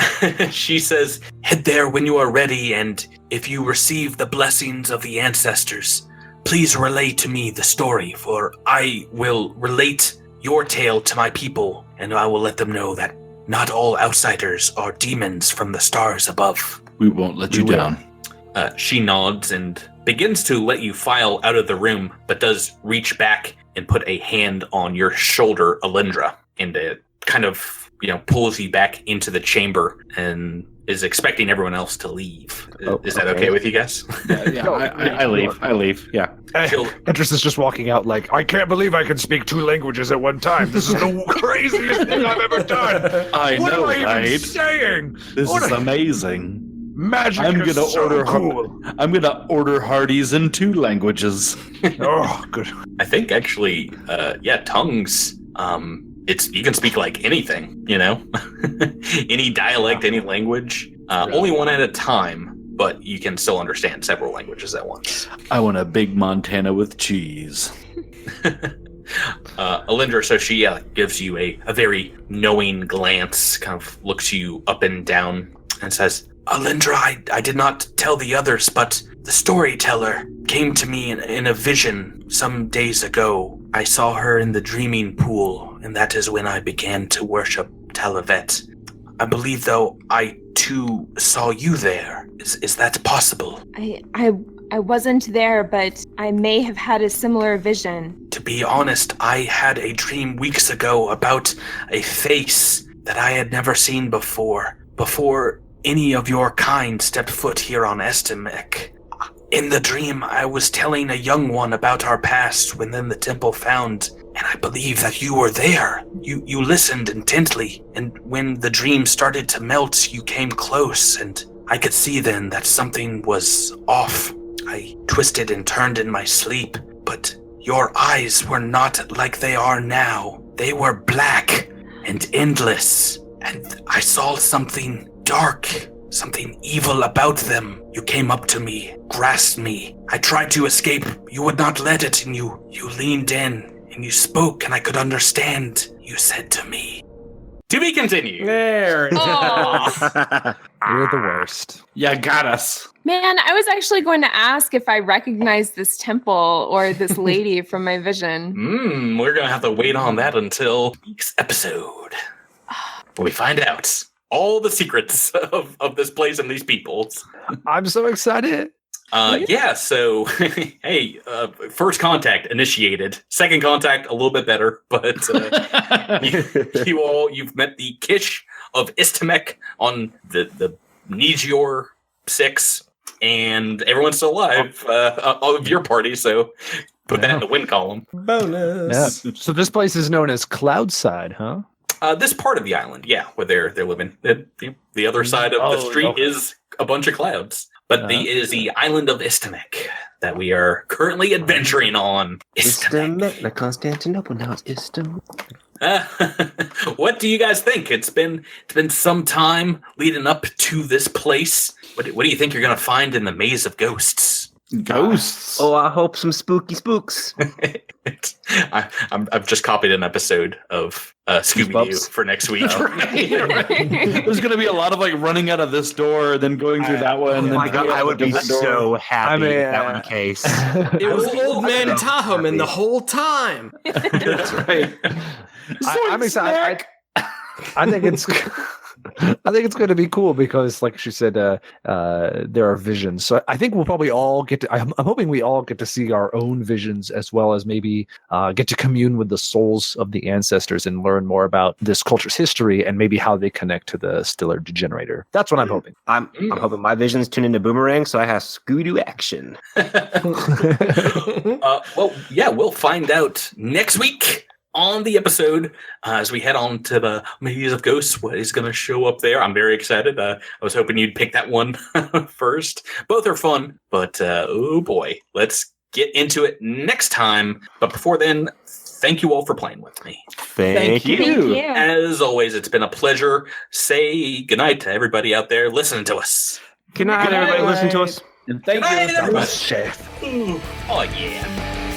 She says, head there when you are ready, and if you receive the blessings of the ancestors, please relay to me the story, for I will relate your tale to my people, and I will let them know that not all outsiders are demons from the stars above. We won't let you down. She nods and begins to let you file out of the room, but does reach back and put a hand on your shoulder, Alindra, and it kind of, pulls you back into the chamber and is expecting everyone else to leave. Is that okay with you guys? Yeah, I leave. Yeah. Interest is just walking out like, I can't believe I can speak 2 languages at one time. This is the craziest thing I've ever done. What am I right? even saying? This is amazing. Magic I'm is gonna so order cool. I'm gonna order Hardee's in 2 languages. Oh, good. I think actually, tongues, you can speak like anything, any dialect, any language, only one at a time, but you can still understand several languages at once. I want a big Montana with cheese. Alindra, so she gives you a very knowing glance, kind of looks you up and down and says, Alindra, I did not tell the others, but the storyteller came to me in a vision some days ago. I saw her in the dreaming pool, and that is when I began to worship Talavet. I believe, though, I too saw you there. Is that possible? I wasn't there, but I may have had a similar vision. To be honest, I had a dream weeks ago about a face that I had never seen before any of your kind stepped foot here on Estimek. In the dream, I was telling a young one about our past when then the temple found, and I believe that you were there. You listened intently, and when the dream started to melt, you came close, and I could see then that something was off. I twisted and turned in my sleep, but your eyes were not like they are now. They were black and endless, and I saw something dark, something evil about them. You came up to me, grasped me. I tried to escape. You would not let it, and you leaned in, and you spoke, and I could understand. You said to me, to be continued. There. You're the worst. Yeah, got us. Man, I was actually going to ask if I recognized this temple or this lady from my vision. We're going to have to wait on that until next episode. We find out all the secrets of this place and these people. I'm so excited. Yeah, so, hey, first contact initiated. Second contact, a little bit better, but you've met the Kish of Istamek on the Nijior 6, and everyone's still alive of your party, so put that in the win column. Bonus. Yeah. So this place is known as Cloudside, huh? This part of the island, yeah, where they're living. The other side of the street is a bunch of clouds. But it is the island of Istamek that we are currently adventuring on. Istamek, like Constantinople, now it's Istamek. What do you guys think? It's been some time leading up to this place. What do you think you're going to find in the maze of ghosts? Ghosts? Oh, I hope some spooky spooks. I've just copied an episode of Scooby-Doo for next week. Right. There's going to be a lot of like running out of this door, then going through that one. Oh my god, I would be so happy if that were the case. It was old man Tahoman the whole time. That's right. I'm excited. I think it's going to be cool because, like she said, there are visions. So I think we'll probably all get to. I'm hoping we all get to see our own visions, as well as maybe get to commune with the souls of the ancestors and learn more about this culture's history and maybe how they connect to the Stiller Degenerator. That's what I'm hoping. I'm hoping my visions tune into Boomerang, so I have Scooby-Doo action. Well, yeah, we'll find out next week on the episode as we head on to the Maze of Ghosts. What is going to show up there? I'm very excited. I was hoping you'd pick that one first. Both are fun, but oh boy, let's get into it next time. But before then, thank you all for playing with me. Thank you. Thank you. As always, it's been a pleasure. Say goodnight to everybody out there listening to us. Good night, everybody. Listen to us. And thank Good night, you. everybody. Oh yeah.